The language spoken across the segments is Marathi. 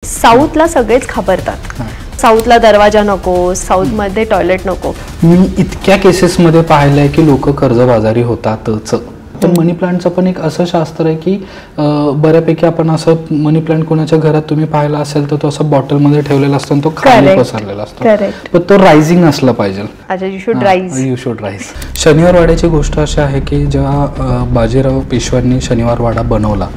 साऊथला सगळेच घाबरतात. साऊथला दरवाजा नको, साऊथमध्ये टॉयलेट नको. मी इतक्या केसेसमध्ये पाहिलंय की लोक कर्जबाजारी होतातच. तर मनी प्लांटचं पण एक असं शास्त्र आहे की बऱ्यापैकी आपण असं मनी प्लांट कोणाच्या घरात तुम्ही पाहिला असेल तर तो असं बॉटलमध्ये ठेवलेला असतो आणि तो खाली पसरलेला असतो, पण तो रायझिंग असला पाहिजे. You should rise. शनिवार वाड्याची गोष्ट अशी आहे की जेव्हा बाजीराव पेशव्यांनी शनिवार वाडा बनवला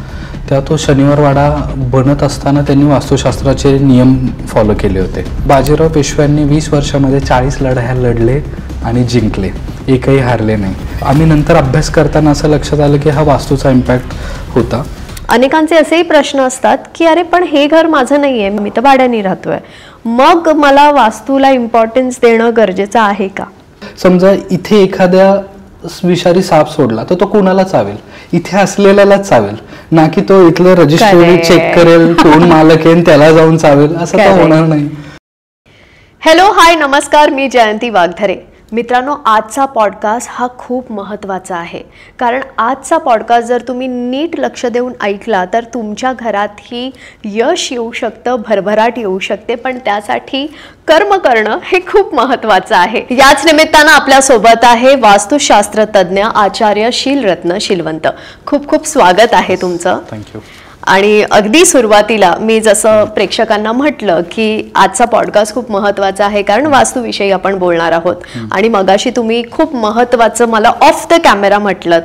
तेव्हा तो शनिवार वाडा बनत असताना त्यांनी वास्तुशास्त्राचे नियम फॉलो केले होते. बाजीराव पेशव्यांनी 20 वर्षामध्ये 40 लढाया लढले आणि जिंकले, एकही हारले नाही. आम्ही नंतर अभ्यास करताना असं लक्षात आलं की हा वास्तूचा इम्पॅक्ट होता. अनेकांचे असेही प्रश्न असतात की अरे पण हे घर माझं नाहीये, मी तर भाड्याने राहतोय, मग मला वास्तूला इम्पॉर्टन्स देणं गरजेचं आहे का? समजा इथे एखाद्या विषारी साप सोडला तर तो कोणाला चावेल? इथे असलेल्यालाच चावेल, ना की तो इथलं रजिस्ट्री चेक करेल, कोण मालक आहे त्याला जाऊन चावेल, असं तर होणार नाही. हॅलो, हाय, नमस्कार, मी जयंती वाघधरे. मित्रांनो, आजचा पॉडकास्ट हा खूप महत्त्वाचा आहे, कारण आजचा पॉडकास्ट जर तुम्ही नीट लक्ष देऊन ऐकला तर तुमच्या घरातही यश येऊ शकतं, भरभराट येऊ शकते, पण त्यासाठी कर्म करणं हे खूप महत्त्वाचं आहे. याच निमित्तानं आपल्यासोबत आहे वास्तुशास्त्र तज्ज्ञ आचार्य शीलरत्न शीलवंत. खूप खूप स्वागत आहे तुमचं. थँक्यू. आणि अगदी सुरुवातीला मी जसं प्रेक्षकांना म्हटलं की आजचा पॉडकास्ट खूप महत्त्वाचा आहे कारण वास्तूविषयी आपण बोलणार आहोत. आणि मगाशी तुम्ही खूप महत्त्वाचं मला ऑफ द कॅमेरा म्हटलं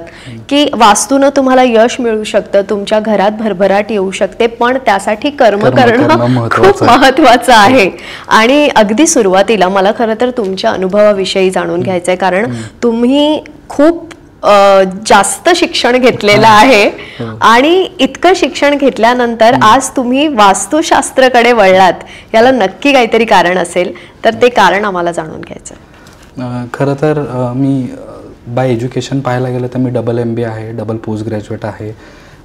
की वास्तूनं तुम्हाला यश मिळू शकतं, तुमच्या घरात भरभराट येऊ शकते, पण त्यासाठी कर्म करणं खूप महत्त्वाचं आहे. आणि अगदी सुरुवातीला मला खरं तर तुमच्या अनुभवाविषयी जाणून घ्यायचं आहे, कारण तुम्ही खूप जास्त शिक्षण घेतलेलं आहे आणि इतकं शिक्षण घेतल्यानंतर आज तुम्ही वास्तुशास्त्राकडे वळलात, याला नक्की काहीतरी कारण असेल, तर ते कारण आम्हाला जाणून घ्यायचं. खरं तर मी बाय एज्युकेशन पाहायला गेलं तर मी डबल MBA आहे, डबल पोस्ट ग्रॅज्युएट आहे.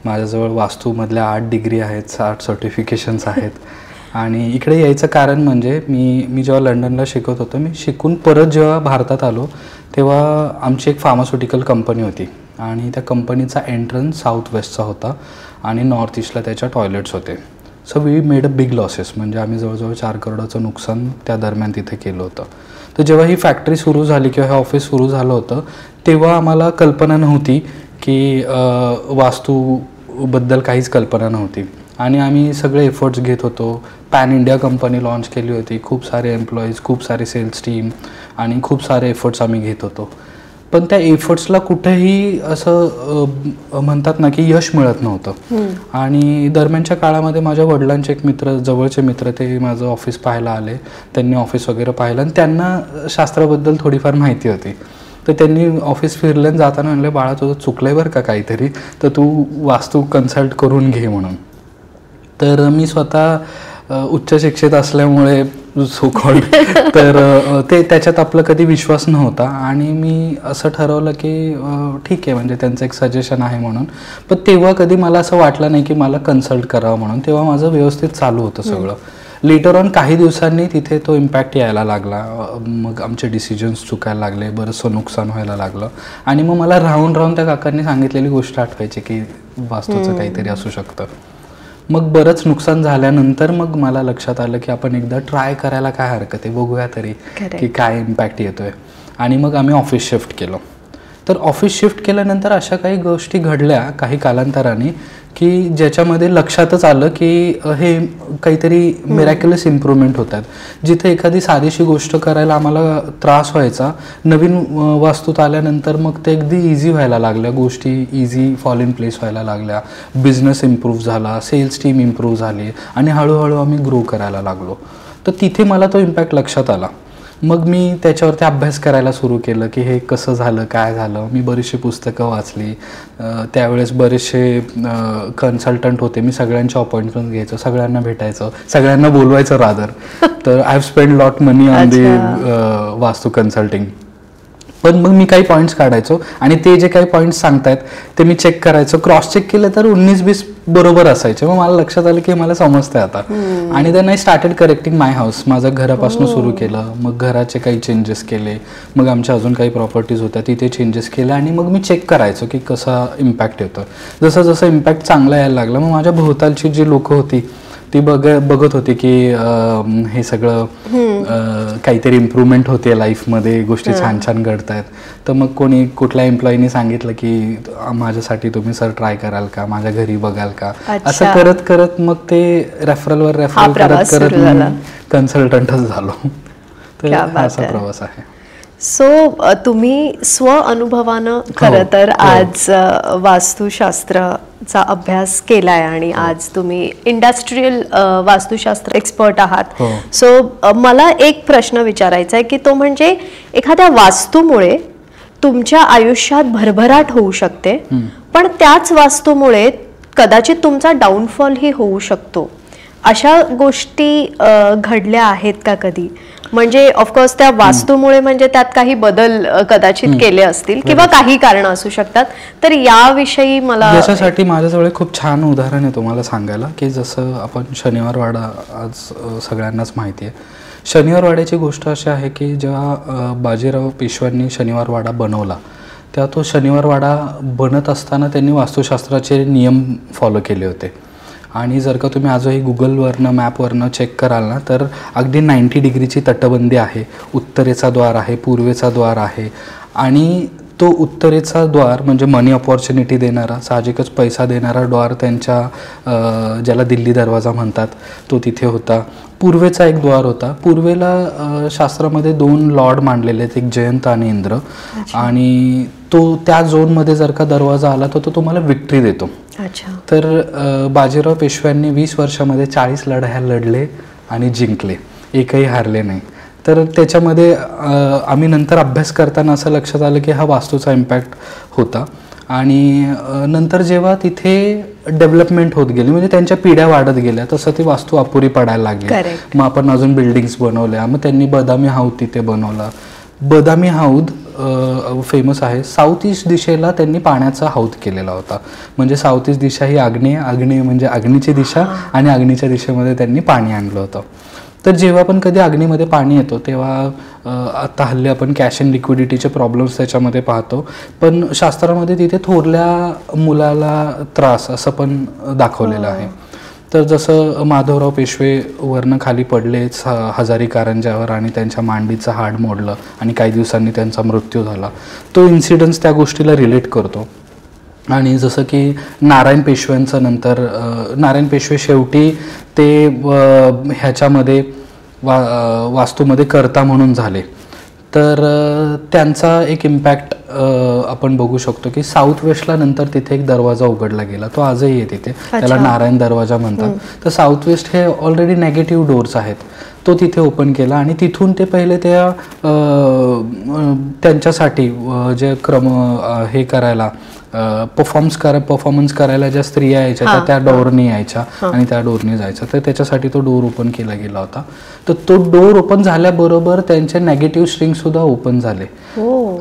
माझ्याजवळ वास्तूमधल्या 8 डिग्री आहेत, 8 सर्टिफिकेशन्स आहेत. आणि इकडे यायचं कारण म्हणजे मी जेव्हा लंडनला शिकत होतो, मी शिकून परत जेव्हा भारतात आलो तेव्हा आमची एक फार्मास्युटिकल कंपनी होती आणि त्या कंपनीचा एंट्रन्स साऊथ वेस्टचा होता आणि नॉर्थ ईस्टला त्याच्या टॉयलेट्स होते. So we made a big losses, म्हणजे आम्ही जवळजवळ 4 करोडाचं नुकसान त्या दरम्यान तिथे केलं होतं. तर जेव्हा ही फॅक्टरी सुरू झाली किंवा हे ऑफिस सुरू झालं होतं तेव्हा आम्हाला कल्पना नव्हती की वास्तूबद्दल काहीच कल्पना नव्हती आणि आम्ही सगळे एफर्ट्स घेत होतो. पॅन इंडिया कंपनी लॉन्च केली होती, खूप सारे एम्प्लॉईज, खूप सारे सेल्स टीम आणि खूप सारे एफर्ट्स आम्ही घेत होतो. पण त्या एफर्ट्सला कुठेही असं म्हणतात ना की यश मिळत नव्हतं. आणि दरम्यानच्या काळामध्ये माझ्या वडिलांचे एक मित्र, जवळचे मित्र, ते माझं ऑफिस पाहायला आले. त्यांनी ऑफिस वगैरे पाहिलं आणि त्यांना शास्त्राबद्दल थोडीफार माहिती होती. तर त्यांनी ऑफिस फिरलं जाताना म्हणले, बाळा तुझं चुकलंय बरं का काहीतरी, तर तू वास्तू कन्सल्ट करून घे म्हणून. तर मी स्वतः उच्च शिक्षित असल्यामुळे सो कॉल्ड तर ते त्याच्यात आपलं कधी विश्वास नव्हता आणि मी असं ठरवलं की ठीक आहे, म्हणजे त्यांचं एक सजेशन आहे म्हणून. पण तेव्हा कधी मला असं वाटलं नाही की मला कन्सल्ट करावं म्हणून. तेव्हा माझं व्यवस्थित चालू होतं सगळं. लेटर ऑन काही दिवसांनी तिथे तो इम्पॅक्ट यायला लागला. मग आमचे डिसिजन्स चुकायला लागले, बरंचसं नुकसान व्हायला लागलं आणि मग मला राहून त्या काकांनी सांगितलेली गोष्ट आठवायची की वास्तूचं काहीतरी असू शकतं. मग बरंच नुकसान झाल्यानंतर मग मला लक्षात आलं की आपण एकदा ट्राय करायला काय हरकत आहे, बघूया तरी की काय इम्पॅक्ट येतोय. आणि मग आम्ही ऑफिस शिफ्ट केलं. तर ऑफिस शिफ्ट केल्यानंतर अशा काही गोष्टी घडल्या काही कालांतराने की ज्याच्यामध्ये लक्षातच आलं की हे काहीतरी मिरॅक्युलस इम्प्रूव्हमेंट होतात. जिथे एखादी साधीशी गोष्ट करायला आम्हाला त्रास व्हायचा, नवीन वास्तूत आल्यानंतर मग ते अगदी इझी व्हायला लागल्या, गोष्टी इझी फॉल इन प्लेस व्हायला लागल्या. बिझनेस इम्प्रूव्ह झाला, सेल्स टीम इम्प्रूव्ह झाली आणि हळूहळू आम्ही ग्रो करायला लागलो. तर तिथे मला तो इम्पॅक्ट लक्षात आला. मग मी त्याच्यावरती अभ्यास करायला सुरू केलं की हे कसं झालं, काय झालं. मी बरीचशी पुस्तकं वाचली. त्यावेळेस बरेचसे कन्सल्टंट होते, मी सगळ्यांचे अपॉइंटमेंट घ्यायचो, सगळ्यांना भेटायचं, सगळ्यांना बोलवायचं रादर. तर I have spend lot money on the वास्तू कन्सल्टिंग. पण मग मी काही पॉईंट्स काढायचो आणि ते जे काही पॉईंट्स सांगतायत ते मी चेक करायचो. क्रॉस चेक केलं तर 19-20 बरोबर असायचे. मग मला लक्षात आलं की मला समजतंय आता. आणि then I started correcting my house. माझं घरापासून सुरू केलं. मग घराचे काही चेंजेस केले. मग आमच्या अजून काही प्रॉपर्टीज होत्या तिथे चेंजेस केले आणि मग मी चेक करायचो की कसा इम्पॅक्ट येतो. जसं जसं इम्पॅक्ट चांगला यायला लागला मग माझ्या भोवतालची जी लोकं होती ती बघत होती की हे सगळं काहीतरी इम्प्रूव्हमेंट होते लाईफमध्ये, गोष्टी छान छान घडतायत. तर मग कोणी कुठल्या एम्प्लॉईनी सांगितलं की माझ्यासाठी तुम्ही सर ट्राय कराल का, माझ्या घरी बघाल का, असं करत करत मग ते रेफरलवर रेफरल करत करत कन्सल्टंटच झालो. तर असा प्रवास आहे. सो तुम्ही स्व अनुभवानं खरं तर आज वास्तुशास्त्राचा अभ्यास केलाय आणि आज तुम्ही इंडस्ट्रियल वास्तुशास्त्र एक्सपर्ट आहात. सो मला एक प्रश्न विचारायचा आहे की तो म्हणजे एखाद्या वास्तूमुळे तुमच्या आयुष्यात भरभराट होऊ शकते, पण त्याच वास्तूमुळे कदाचित तुमचा डाऊनफॉल ही होऊ शकतो. अशा गोष्टी घडल्या आहेत का कधी? म्हणजे ऑफकोर्स त्या वास्तूमुळे म्हणजे त्यात काही बदल कदाचित केले असतील किंवा काही कारण असू शकतात, तर याविषयी मला याच्यासाठी माझ्याजवळ खूप छान उदाहरण आहे तुम्हाला सांगायला. की जसं आपण शनिवारवाडा आज सगळ्यांनाच माहिती आहे. शनिवारवाड्याची गोष्ट अशी आहे की जेव्हा बाजीराव पेशव्यांनी शनिवारवाडा बनवला तेव्हा तो शनिवारवाडा बनत असताना त्यांनी वास्तुशास्त्राचे नियम फॉलो केले होते. आणि जर का तुम्ही आजही गुगलवरनं मॅपवरनं चेक कराल ना, तर अगदी 90 डिग्रीची तटबंदी आहे. उत्तरेचा द्वार आहे, पूर्वेचा द्वार आहे. आणि तो उत्तरेचा द्वार म्हणजे मनी ऑपॉर्च्युनिटी देणारा, साहजिकच पैसा देणारा द्वार त्यांच्या ज्याला दिल्ली दरवाजा म्हणतात तो तिथे होता. पूर्वेचा एक द्वार होता. पूर्वेला शास्त्रामध्ये 2 लॉर्ड मानलेले आहेत, एक जयंत आणि इंद्र. आणि तो त्या झोनमध्ये जर का दरवाजा आला तर तो तुम्हाला विक्ट्री देतो. तर बाजीराव पेशव्यांनी 20 वर्षामध्ये 40 लढाया लढले आणि जिंकले, एकही हारले नाही. तर त्याच्यामध्ये आम्ही नंतर अभ्यास करताना असं लक्षात आलं की हा वास्तूचा इम्पॅक्ट होता. आणि नंतर जेव्हा तिथे डेव्हलपमेंट होत गेली, म्हणजे त्यांच्या पिढ्या वाढत गेल्या, तसं ती वास्तू अपुरी पडायला लागली. मग आपण अजून बिल्डिंग्स बनवल्या. मग त्यांनी बदामी हौद तिथे बनवला. बदामी हौद फेमस आहे. साऊथ ईस्ट दिशेला त्यांनी पाण्याचा हौद केलेला होता. म्हणजे साऊथ ईस्ट दिशा ही आग्नेय, आग्नेय म्हणजे अग्नीची दिशा, आणि अग्नीच्या दिशेमध्ये त्यांनी पाणी आणलं होतं. तर जेव्हा पण कधी अग्नीमध्ये पाणी येतो तेव्हा आता हल्ली आपण कॅश अँड लिक्विडिटीचे प्रॉब्लेम्स त्याच्यामध्ये पाहतो, पण शास्त्रामध्ये तिथे थोरल्या मुलाला त्रास असं पण दाखवलेलं आहे. तर जसं माधवराव पेशवे वरनं खाली पडले हजारी कारंज्यावर आणि त्यांच्या मांडीचं हाड मोडलं आणि काही दिवसांनी त्यांचा मृत्यू झाला, तो इन्सिडन्स त्या गोष्टीला रिलेट करतो. आणि जसं की नारायण पेशव्यांचं नंतर नारायण पेशवे शेवटी ते ह्याच्यामध्ये वास्तूमध्ये कर्ता म्हणून झाले. तर त्यांचा एक इम्पॅक्ट आपण बघू शकतो की साऊथ वेस्टला नंतर तिथे एक दरवाजा उघडला गेला, तो आजही आहे तिथे, त्याला नारायण दरवाजा म्हणतात. तर साऊथ वेस्ट हे ऑलरेडी नेगेटिव्ह डोर्स आहेत, तो तिथे ओपन केला. आणि तिथून ते पहिले त्या त्यांच्यासाठी जे हे करायला परफॉर्मन्स करायला ज्या स्त्रिया यायच्या त्या डोरनी यायच्या आणि त्या डोरनी जायच्या, तर त्याच्यासाठी तो डोर ओपन केला गेला होता. तर तो डोर ओपन झाल्याबरोबर त्यांचे नेगेटिव्ह स्ट्रिंग सुद्धा ओपन झाले.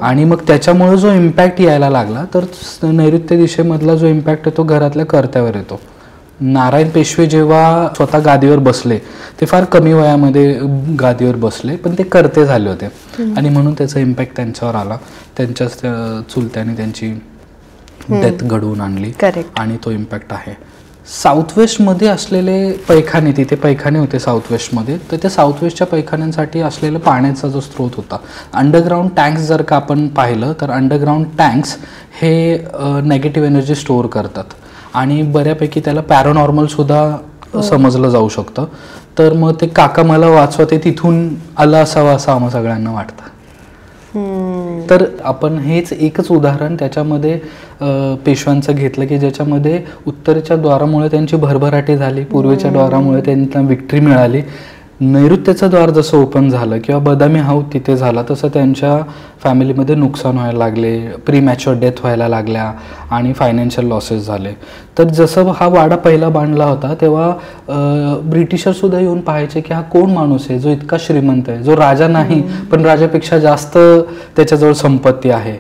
आणि मग त्याच्यामुळे जो इम्पॅक्ट यायला लागला, तर नैऋत्य दिशेमधला जो इम्पॅक्ट येतो घरातल्या कर्त्यावर येतो. नारायण पेशवे जेव्हा स्वतः गादीवर बसले ते फार कमी वयामध्ये गादीवर बसले, पण ते कर्ते झाले होते आणि म्हणून त्याचा इम्पॅक्ट त्यांच्यावर आला. त्यांच्याच चुलत्याने त्यांची डेथ घडवून आणली आणि तो इम्पॅक्ट आहे. साऊथ वेस्टमध्ये असलेले पैखाने, तिथे पैखाने होते साऊथ वेस्टमध्ये, तर त्या साऊथ वेस्टच्या पैखान्यांसाठी असलेला पाण्याचा जो स्रोत होता, अंडरग्राऊंड टँक्स जर का आपण पाहिलं तर अंडरग्राऊंड टँक्स हे नेगेटिव्ह एनर्जी स्टोअर करतात आणि बऱ्यापैकी त्याला पॅरानॉर्मल सुद्धा समजलं जाऊ शकतं. तर मग ते काका मला वाचवा ते तिथून आलं असावं असं आम्हा सगळ्यांना वाटतं. तर आपण हेच एकच उदाहरण त्याच्यामध्ये पेशव्यांचं घेतलं की ज्याच्यामध्ये उत्तरेच्या द्वारामुळे त्यांची भरभराटी झाली, पूर्वेच्या द्वारामुळे त्यांना विक्ट्री मिळाली. नैऋत्याचं द्वार जसं ओपन झालं किंवा बदामी हौद तिथे झाला, तसं त्यांच्या फॅमिलीमध्ये नुकसान व्हायला लागले, प्रीमॅच्युअर डेथ व्हायला लागल्या आणि फायनान्शियल लॉसेस झाले. तर जसं हा वाडा पहिला बांधला होता तेव्हा ब्रिटिशरसुद्धा येऊन पाहायचे की हा कोण माणूस आहे जो इतका श्रीमंत आहे, जो राजा नाही पण राजापेक्षा जास्त त्याच्याजवळ संपत्ती आहे.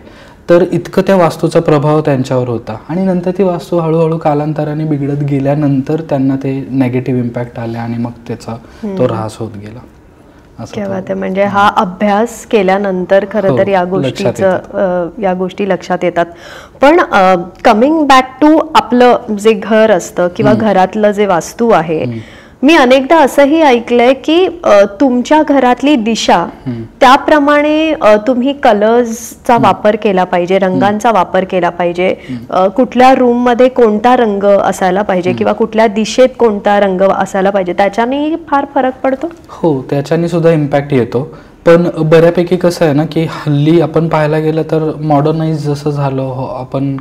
तर इतकं त्या वास्तूचा प्रभाव त्यांच्यावर होता. आणि नंतर ती वास्तू हळूहळू कालांतराने बिघडत गेल्यानंतर त्यांना ते नेगेटिव्ह इम्पॅक्ट आले आणि मग त्याचा तो ह्रास होत गेला. म्हणजे हा अभ्यास केल्यानंतर खरं तर या गोष्टी लक्षात येतात. पण कमिंग बॅक टू आपलं जे घर असतं किंवा घरातलं जे वास्तू आहे, मी अनेकदा असंही ऐकलंय की तुमच्या घरातली दिशा त्याप्रमाणे तुम्ही कलर्सचा वापर केला पाहिजे, रंगांचा वापर केला पाहिजे, कुठल्या रूम मध्ये कोणता रंग असायला पाहिजे किंवा कुठल्या दिशेत कोणता रंग असायला पाहिजे, त्याच्याने फार फरक पडतो. हो, त्याच्याने सुद्धा इम्पॅक्ट येतो. पण बऱ्यापैकी कसं आहे ना की हल्ली आपण पाहायला गेलं तर मॉडर्नाइज जसं झालं, आपण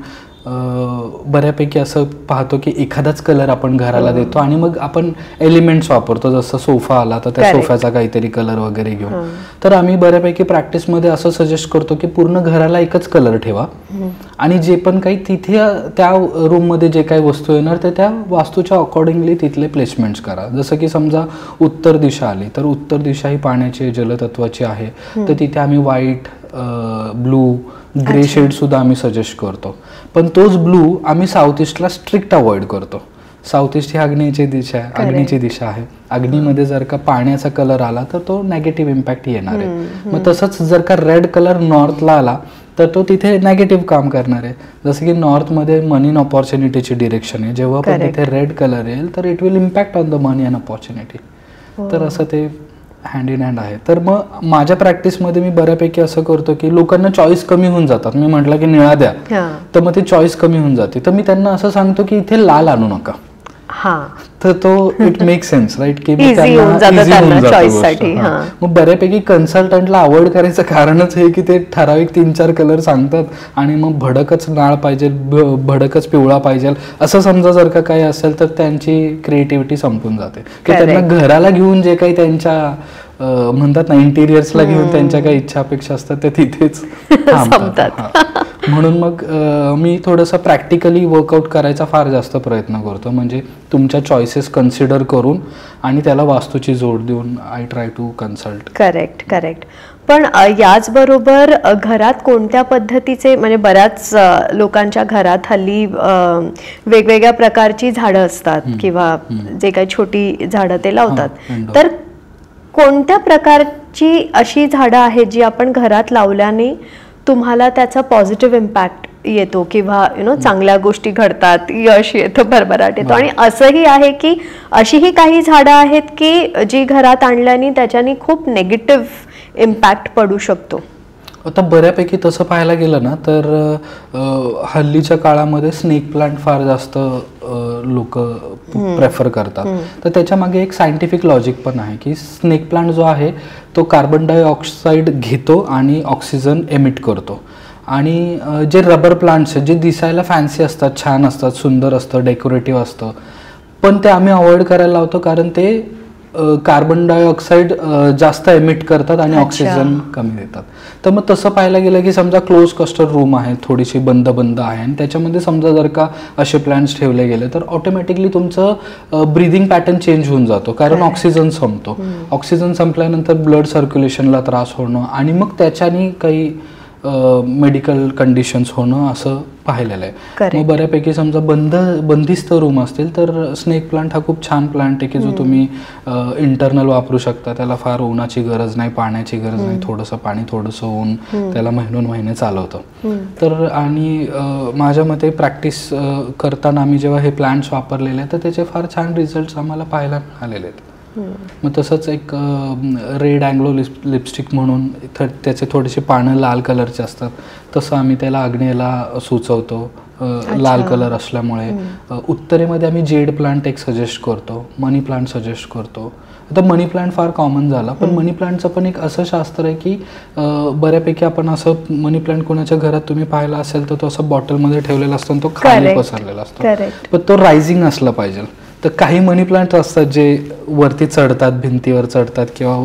बऱ्यापैकी असं पाहतो की एखादाच कलर आपण घराला देतो आणि मग आपण एलिमेंट्स वापरतो. जसं सोफा आला तर त्या सोफ्याचा काहीतरी कलर वगैरे घेऊन. तर आम्ही बऱ्यापैकी प्रॅक्टिसमध्ये असं सजेस्ट करतो की पूर्ण घराला एकच कलर ठेवा आणि जे पण काही तिथे त्या रूममध्ये जे काही वस्तू येणार ते त्या वास्तूच्या अकॉर्डिंगली तिथले प्लेसमेंट्स करा. जसं की समजा उत्तर दिशा आली तर उत्तर दिशा ही पाण्याची जलतत्वाची आहे, तर तिथे आम्ही व्हाईट, ब्लू, ग्रे शेड सुद्धा आम्ही सजेस्ट करतो. पण तोच ब्लू आम्ही साऊथ ईस्टला स्ट्रिक्ट अवॉइड करतो. साऊथ ईस्ट ही अग्नीची दिशा आहे, अग्नीची दिशा आहे. अग्नीमध्ये जर का पाण्याचा कलर आला तर तो नेगेटिव्ह इम्पॅक्ट येणार आहे. मग तसंच जर का रेड कलर नॉर्थला आला तर तो तिथे नेगेटिव्ह काम करणार आहे. जसं की नॉर्थमध्ये मनी अँड ऑपॉर्च्युनिटीची डिरेक्शन आहे, जेव्हा पण तिथे रेड कलर येईल तर it will impact on the money and opportunity. तर असं ते हँड इन हँड आहे. तर मग माझ्या प्रॅक्टिसमध्ये मी बऱ्यापैकी असं करतो की लोकांना चॉईस कमी होऊन जातात. मी म्हटलं की निळा द्या तर मग ती चॉईस कमी होऊन जाते. तर मी त्यांना असं सांगतो की इथे लाल आणू नका. तर तो इट मेक सेन्स राईट की मग बऱ्यापैकी कन्सल्टंटला अवॉइड करायचं कारणच हे की ते ठराविक 3-4 कलर सांगतात आणि मग भडकच नाळ पाहिजे, भडकच पिवळा पाहिजे असं समजा जर का काही असेल तर त्यांची क्रिएटिव्हिटी संपून जाते. की त्यांना घराला घेऊन जे काही त्यांच्या म्हणतात ना इंटिरियर्सला घेऊन त्यांच्या काही इच्छा अपेक्षा असतात ते तिथेच थांबतात. म्हणून मग मी थोडंसं प्रॅक्टिकली वर्कआउट करायचा फार जास्त प्रयत्न करतो. म्हणजे तुमच्या चॉईसेस कन्सिडर करून आणि त्याला वास्तूची जोड देऊन I try to consult. Correct. पण याचबरोबर घरात कोणत्या पद्धतीचे, म्हणजे बऱ्याच लोकांच्या घरात हल्ली वेगवेगळ्या प्रकारची झाडं असतात किंवा जे काही छोटी झाडं ते लावतात, तर कोणत्या प्रकारची अशी झाडं आहेत जी आपण घरात लावल्याने तुम्हाला त्याचा पॉझिटिव्ह इम्पॅक्ट येतो किंवा चांगल्या गोष्टी घडतात, यश येतं, भरभराट येतो. आणि असंही आहे की अशीही काही झाडं आहेत की जी घरात आणल्याने त्याच्याने खूप निगेटिव्ह इम्पॅक्ट पडू शकतो. आता बऱ्यापैकी तसं पाहायला गेलं ना तर हल्लीच्या काळामध्ये स्नेक प्लांट फार जास्त लोक प्रेफर करतात. तर त्याच्या मागे एक सायंटिफिक लॉजिक पण आहे की स्नेक प्लांट जो आहे तो कार्बन डायऑक्साईड घेतो आणि ऑक्सिजन एमिट करतो. आणि जे रबर प्लांट्स आहेत जे दिसायला फॅन्सी असतात, छान असतात, सुंदर असतं, डेकोरेटिव्ह असतं, पण ते आम्ही अवॉइड करायला लावतो कारण ते कार्बन डायऑक्साईड जास्त एमिट करतात आणि ऑक्सिजन कमी देतात. तर मग तसं पाहायला गेलं की समजा क्लोज कस्टर रूम आहे, थोडीशी बंद आहे आणि त्याच्यामध्ये समजा जर का असे प्लांट्स ठेवले गेले तर ऑटोमॅटिकली तुमचं ब्रीदिंग पॅटर्न चेंज होऊन जातो कारण ऑक्सिजन संपतो. ऑक्सिजन संपल्यानंतर ब्लड सर्क्युलेशनला त्रास होणं आणि मग त्याच्याने काही मेडिकल कंडिशन्स होणं असं पाहिलेलं आहे. मग बऱ्यापैकी समजा बंदिस्त रूम असतील तर स्नेक प्लांट हा खूप छान प्लांट आहे की जो तुम्ही इंटरनल वापरू शकता. त्याला फार उन्हाची गरज नाही, पाण्याची गरज नाही, थोडंसं पाणी थोडंसं ऊन त्याला महिने चालवतं. तर आणि माझ्या मते प्रॅक्टिस करताना आम्ही जेव्हा हे प्लांट्स वापरलेले आहेत तर त्याचे फार छान रिझल्ट्स आम्हाला पाहायला आलेले आहेत. मग तसंच एक रेड अँग्लो लिपस्टिक म्हणून त्याचे थोडेसे पानं लाल कलरचे असतात, तसं आम्ही त्याला आग्नेयला सुचवतो लाल कलर असल्यामुळे. उत्तरेमध्ये आम्ही जेड प्लांट एक सजेस्ट करतो, मनी प्लांट सजेस्ट करतो. आता मनी प्लांट फार कॉमन झाला पण मनी प्लांटचं पण एक असं शास्त्र आहे की बऱ्यापैकी आपण असं मनी प्लांट कोणाच्या घरात तुम्ही पाहिला असेल तर तो असं बॉटलमध्ये ठेवलेला असतो आणि तो खाली पसरलेला असतो, पण तो रायझिंग असला पाहिजे. तर काही मनी प्लांट असतात जे वरती चढतात, भिंतीवर चढतात किंवा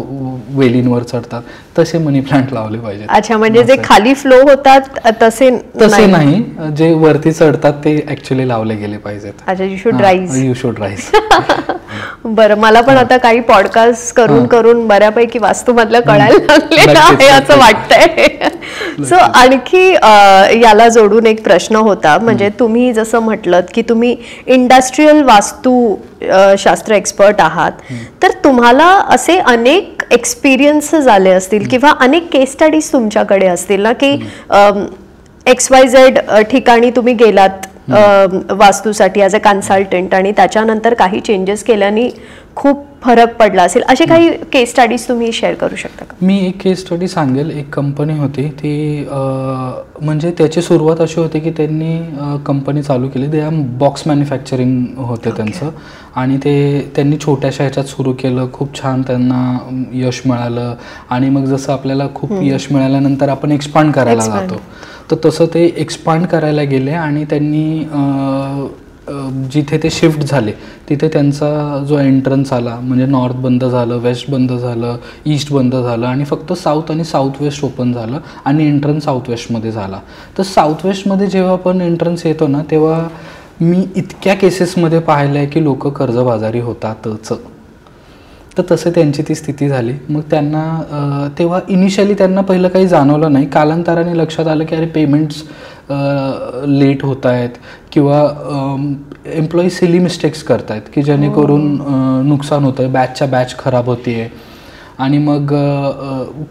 वेलींवर चढतात, तसे मनी प्लांट लावले पाहिजेत. अच्छा, म्हणजे जे खाली फ्लो होतात तसे नाही, जे वरती चढतात ते ऍक्च्युअली लावले गेले पाहिजेत. अच्छा, यू शुड राईज. बरं, मला पण आता काही पॉडकास्ट करून बऱ्यापैकी वास्तूमधलं कळायला लागलेलं आहे असं वाटतंय. सो आणखी याला जोडून एक प्रश्न होता, म्हणजे तुम्ही जसं म्हटलं की तुम्ही इंडस्ट्रियल वास्तू शास्त्र एक्सपर्ट आहात, तर तुम्हाला असे अनेक एक्सपिरियन्स झाले असतील किंवा अनेक केस स्टडीज तुमच्याकडे असतील ना की XYZ ठिकाणी तुम्ही गेलात वास्तूसाठी ॲज अ कन्सल्टंट आणि त्याच्यानंतर काही चेंजेस केल्याने खूप फरक पडला असेल, असे काही केस स्टडीज तुम्ही शेअर करू शकता का? मी एक केस स्टडी सांगेल. एक कंपनी होती ती म्हणजे त्याची सुरुवात अशी होती की त्यांनी कंपनी चालू केली. ते बॉक्स मॅन्युफॅक्चरिंग होते त्यांचं, आणि त्यांनी छोट्याशा ह्याच्यात सुरू केलं. खूप छान त्यांना यश मिळालं, आणि मग जसं आपल्याला खूप यश मिळाल्यानंतर आपण एक्सपांड करायला जातो, तर तसं ते एक्सपांड करायला गेले. आणि त्यांनी जिथे ते शिफ्ट झाले तिथे त्यांचा जो एंट्रन्स आला, म्हणजे नॉर्थ बंद झालं, वेस्ट बंद झालं, ईस्ट बंद झालं, आणि फक्त साऊथ आणि साऊथ वेस्ट ओपन झालं, आणि एंट्रन्स साऊथ वेस्टमध्ये झाला. तर साऊथ वेस्टमध्ये जेव्हा आपण एंट्रन्स येतो ना, तेव्हा मी इतक्या केसेसमध्ये पाहिलं आहे की लोक कर्जबाजारी होतातच. तर तसं त्यांची ती स्थिती झाली. मग त्यांना तेव्हा इनिशियली त्यांना पहिलं काही जाणवलं नाही. कालांतराने लक्षात आलं की अरे पेमेंट्स लेट होत आहेत, किंवा एम्प्लॉई सिली मिस्टेक्स करत आहेत की जेणेकरून नुकसान होतं आहे, बॅचच्या बॅच खराब होती आहे. आणि मग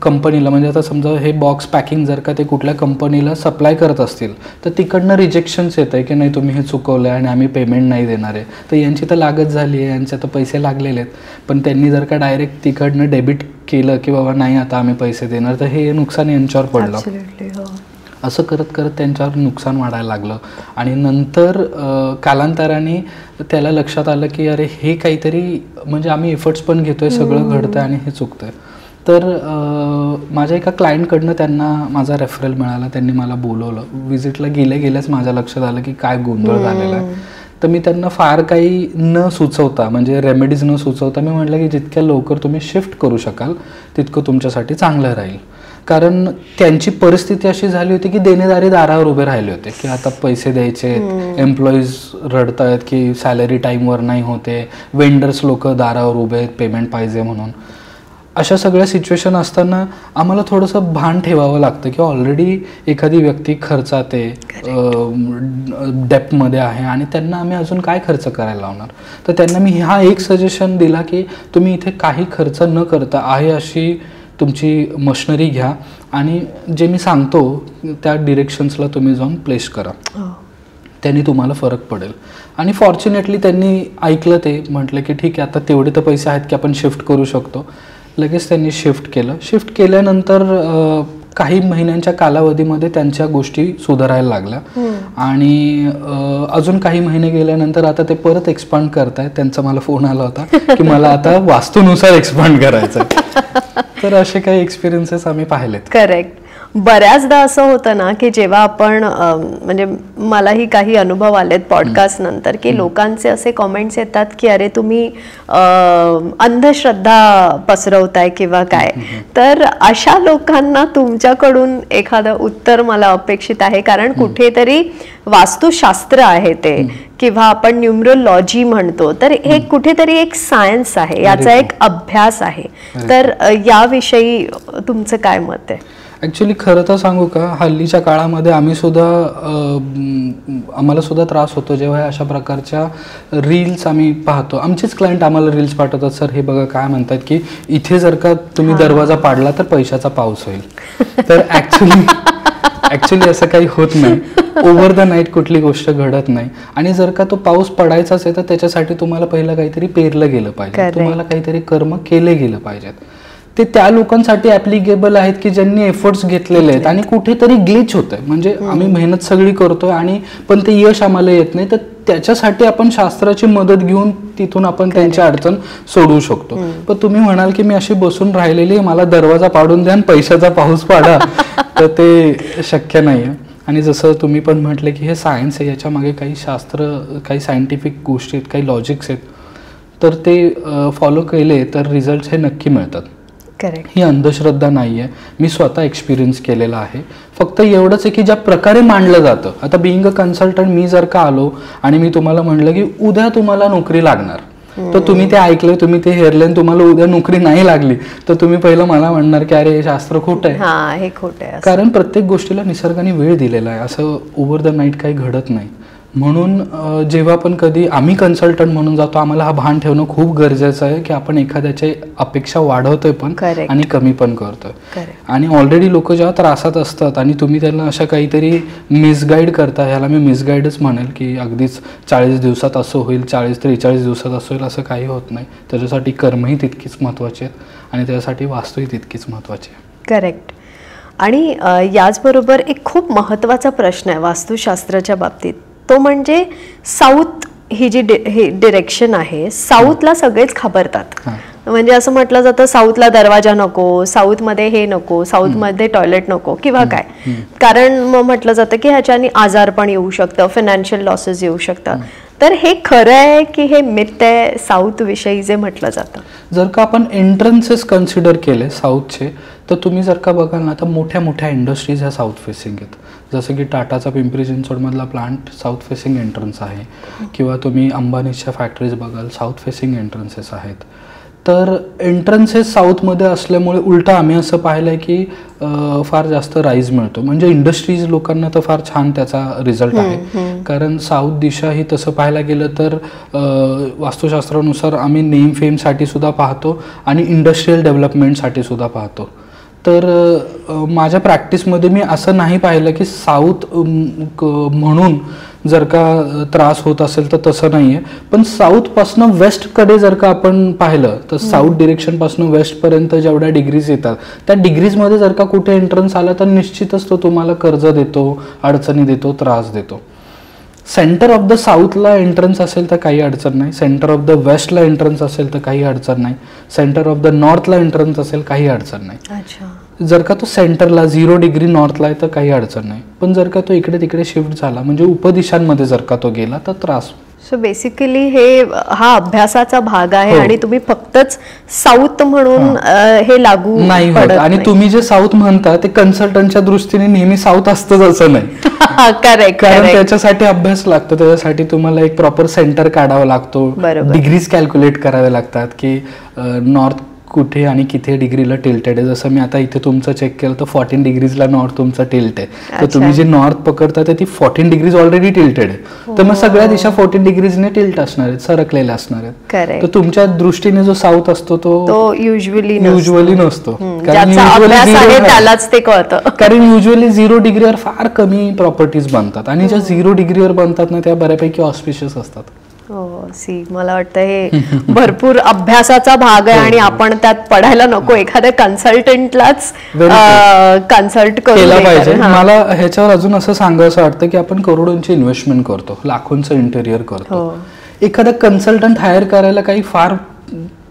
कंपनीला, म्हणजे आता समजा हे बॉक्स पॅकिंग जर का ते कुठल्या कंपनीला सप्लाय करत असतील तर तिकडनं रिजेक्शन्स येत आहे की नाही तुम्ही हे चुकवलं आहे आणि आम्ही पेमेंट नाही देणार आहे. तर यांची तर लागत झाली आहे, यांचे तर पैसे लागलेले आहेत, पण त्यांनी जर का डायरेक्ट तिकडनं डेबिट केलं की बाबा नाही आता आम्ही पैसे देणार, तर हे नुकसान यांच्यावर पडलं. असं करत करत त्यांच्यावर नुकसान वाढायला लागलं. आणि नंतर कालांतराने त्याला लक्षात आलं की अरे हे काहीतरी, म्हणजे आम्ही एफर्ट्स पण घेतोय, सगळं घडतं आणि हे चुकतंय. तर माझ्या एका क्लायंटकडनं त्यांना माझा रेफरल मिळाला. त्यांनी मला बोलवलं. व्हिजिटला गेल्याच माझ्या लक्षात आलं की काय गोंधळ झालेला आहे. तर मी त्यांना फार काही न सुचवता, म्हणजे रेमेडीज न सुचवता, मी म्हटलं की जितक्या लवकर तुम्ही शिफ्ट करू शकाल तितकं तुमच्यासाठी चांगलं राहील. कारण त्यांची परिस्थिती अशी झाली होती की देणेदारी दारावर उभे राहिले होते की आता पैसे द्यायचे, एम्प्लॉईज रडत आहेत की सॅलरी टाईमवर नाही होते, वेंडर्स लोक दारावर उभे आहेत पेमेंट पाहिजे म्हणून. अशा सगळ्या सिच्युएशन असताना आम्हाला थोडंसं भान ठेवावं लागतं की ऑलरेडी एखादी व्यक्ती खर्चात आहे, डेप्थमध्ये आहे, आणि त्यांना आम्ही अजून काय खर्च करायला लावणार. तर त्यांना मी हा एक सजेशन दिला की तुम्ही इथे काही खर्च न करता आहे अशी तुमची मशिनरी घ्या, आणि जे मी सांगतो त्या डिरेक्शन्सला तुम्ही जाऊन प्लेस करा, त्यांनी तुम्हाला फरक पडेल. आणि फॉर्च्युनेटली त्यांनी ऐकलं. ते म्हटलं की ठीक आहे आता तेवढे तर पैसे आहेत की आपण शिफ्ट करू शकतो. लगेच त्यांनी शिफ्ट केलं. शिफ्ट केल्यानंतर काही महिन्यांच्या कालावधीमध्ये त्यांच्या गोष्टी सुधारायला लागल्या, आणि अजून काही महिने गेल्यानंतर आता ते परत एक्सपांड करतायत. त्यांचा मला फोन आला होता की मला आता वास्तूनुसार एक्सपांड करायचं. तर असे काही एक्सपिरियन्सेस आम्ही पाहिलेत. करेक्ट. बऱ्याचदा असं होतं ना की जेव्हा आपण म्हणजे मलाही काही अनुभव आलेत पॉडकास्ट नंतर की लोकांचे असे कॉमेंट्स येतात की अरे तुम्ही अंधश्रद्धा पसरवताय किंवा काय. तर अशा लोकांना तुमच्याकडून एखादं उत्तर मला अपेक्षित आहे, कारण कुठेतरी वास्तुशास्त्र आहे ते, किंवा आपण न्यूमरोलॉजी म्हणतो, तर हे कुठेतरी एक सायन्स आहे, याचा एक अभ्यास आहे. तर याविषयी तुमचं काय मत आहे? ॲक्च्युली खरं तर सांगू का, हल्लीच्या काळामध्ये आम्हाला सुद्धा त्रास होतो जेव्हा अशा प्रकारच्या रील्स आम्ही पाहतो. आमचेच क्लायंट आम्हाला रील्स पाठवतात, सर हे बघा काय म्हणतात की इथे जर का तुम्ही दरवाजा पाडला तर पैशाचा पाऊस होईल. तर ॲक्च्युली असं काही होत नाही. ओव्हर द नाईट कुठली गोष्ट घडत नाही. आणि जर का तो पाऊस पडायचाच आहे तर त्याच्यासाठी तुम्हाला पहिलं काहीतरी पेरलं गेलं पाहिजे, तुम्हाला काहीतरी कर्म केले गेलं पाहिजेत. ते त्या लोकांसाठी ॲप्लिकेबल आहेत की ज्यांनी एफर्ट्स घेतलेले आहेत आणि कुठेतरी ग्लिच होत आहे. म्हणजे आम्ही मेहनत सगळी करतोय आणि पण ते यश आम्हाला येत नाही, तर त्याच्यासाठी आपण शास्त्राची मदत घेऊन तिथून आपण त्यांची अडचण सोडवू शकतो. पण तुम्ही म्हणाल की मी अशी बसून राहिलेली, मला दरवाजा पाडून द्या आणि पैशाचा पाऊस पाडा, तर ते शक्य नाही आहे. आणि जसं तुम्ही पण म्हटले की हे सायन्स आहे, याच्या मागे काही शास्त्र, काही सायंटिफिक गोष्टी आहेत, काही लॉजिक्स आहेत, तर ते फॉलो केले तर रिझल्ट हे नक्की मिळतात. ही अंधश्रद्धा नाही आहे, मी स्वतः एक्सपिरियन्स केलेला आहे. फक्त एवढंच आहे की ज्या प्रकारे मांडलं जातं, आता बिईंग अ कन्सल्टंट मी जर का आलो आणि मी तुम्हाला म्हटलं की उद्या तुम्हाला नोकरी लागणार, तर तुम्ही ते ऐकलं, तुम्ही ते हेरले, तुम्हाला उद्या नोकरी नाही लागली, तर तुम्ही पहिलं मला म्हणणार की अरे हे शास्त्र खोटं आहे. कारण प्रत्येक गोष्टीला निसर्गाने वेळ दिलेला आहे, असं ओव्हर द नाईट काही घडत नाही. म्हणून जेव्हा पण कधी आम्ही कन्सल्टंट म्हणून जातो, आम्हाला हा भान ठेवणं खूप गरजेचं आहे की आपण एखाद्याची अपेक्षा वाढवतोय पण आणि कमी पण करतोय. आणि ऑलरेडी लोक जेव्हा त्रासात असतात आणि तुम्ही त्यांना अशा काहीतरी मिसगाईड करता, ह्याला मी मिसगाईडच म्हणेल की अगदीच 40 दिवसात असं होईल, 40-43 दिवसात असं होईल, असं काही होत नाही. त्याच्यासाठी कर्मही तितकीच महत्त्वाचे आहेत आणि त्याच्यासाठी वास्तूही तितकीच महत्त्वाची आहे. करेक्ट. आणि याचबरोबर एक खूप महत्त्वाचा प्रश्न आहे वास्तुशास्त्राच्या बाबतीत, तो म्हणजे साऊथ ही जी डिरेक्शन आहे, साऊथला सगळेच घाबरतात. म्हणजे असं म्हटलं जातं साऊथला दरवाजा नको, साऊथमध्ये हे नको, साऊथमध्ये टॉयलेट नको किंवा काय, कारण मग म्हटलं जातं की ह्याच्याने आजार पण येऊ शकतं, फायनान्शियल लॉसेस येऊ शकतात. तर हे खरं आहे की हे मिथ आहे साऊथ विषयी जे म्हटलं जातं? जर का आपण एंट्रन्सेस कन्सिडर केले साऊथचे, तर तुम्ही जर का बघाल ना, तर मोठ्या मोठ्या इंडस्ट्रीज ह्या साऊथ फेसिंग आहेत. जसं की टाटाचा पिंपरी चिंचवडमधला प्लांट साऊथ फेसिंग एंट्रन्स आहे, किंवा तुम्ही अंबानीच्या फॅक्टरीज बघाल साऊथ फेसिंग एंट्रन्सेस आहेत. तर एंट्रन्सेस साऊथमध्ये असल्यामुळे उलटं आम्ही असं पाहिलं आहे की फार जास्त राईज मिळतो. म्हणजे इंडस्ट्रीज लोकांना तर फार छान त्याचा रिझल्ट आहे, कारण साऊथ दिशा ही तसं पाहायला गेलं तर वास्तुशास्त्रानुसार आम्ही नेम फेमसाठी सुद्धा पाहतो आणि इंडस्ट्रीयल डेव्हलपमेंटसाठी सुद्धा पाहतो. तर माझ्या प्रॅक्टिसमध्ये मी असं नाही पाहिलं की साऊथ म्हणून जर का त्रास होत असेल तर तसं नाही आहे. पण साऊथपासनं वेस्टकडे जर का आपण पाहिलं तर साऊथ डिरेक्शनपासून वेस्टपर्यंत जेवढ्या डिग्रीज येतात त्या डिग्रीजमध्ये जर का कुठे एंट्रन्स आला तर निश्चितच तो तुम्हाला कर्ज देतो, अडचणी देतो, त्रास देतो. सेंटर ऑफ द साऊथला एंट्रन्स असेल तर काही अडचण नाही, सेंटर ऑफ द वेस्टला एंट्रन्स असेल तर काही अडचण नाही, सेंटर ऑफ द नॉर्थला एंट्रन्स असेल काही अडचण नाही. जर का तो सेंटरला 0 डिग्री नॉर्थला आहे तर काही अडचण नाही. पण जर का तो इकडे तिकडे शिफ्ट झाला, म्हणजे उपदिशांमध्ये जर का तो गेला तर त्रास. सो बेसिकली हा अभ्यासाचा भाग आहे आणि तुम्ही फक्तच साऊथ म्हणून हे लागू नाही होत. आणि तुम्ही जे साऊथ म्हणता ते कन्सल्टंटच्या दृष्टीने नेहमी साऊथ असतंच असं नाही. करेक्ट. कारण त्याच्यासाठी अभ्यास लागतो, त्याच्यासाठी तुम्हाला एक प्रॉपर सेंटर काढावा लागतो, डिग्रीज कॅल्क्युलेट करावे लागतात की नॉर्थ कुठे आणि किती डिग्रीला टिल्टेड आहे. जसं मी आता इथे तुमचं चेक केलं तर 14 डिग्रीजला नॉर्थ तुमचं टिल्ट आहे, तर तुम्ही जे नॉर्थ पकडता तर ती 14 डिग्रीज ऑलरेडी टिल्टेड आहे. तर मग सगळ्या दिशा 14 डिग्रीजने टिल्ट असणार आहेत, सरकलेल्या असणार आहेत. तर तुमच्या दृष्टीने जो साऊथ असतो तो युजली नसतो, कारण युजली 0 डिग्रीवर फार कमी प्रॉपर्टीज बनतात आणि ज्या 0 डिग्रीवर बनतात ना त्या बऱ्यापैकी ऑस्पिशियस असतात. मला वाटतं हे भरपूर अभ्यासाचा भाग आहे आणि आपण त्यात पडायला नको, एखाद्या कन्सल्टंटलाच कन्सल्ट केला पाहिजे. मला ह्याच्यावर अजून असं सांगायचं वाटतं की आपण करोडोंची इन्व्हेस्टमेंट करतो, लाखोंचं इंटेरियर करतो. एखादा कन्सल्टंट हायर करायला काही फार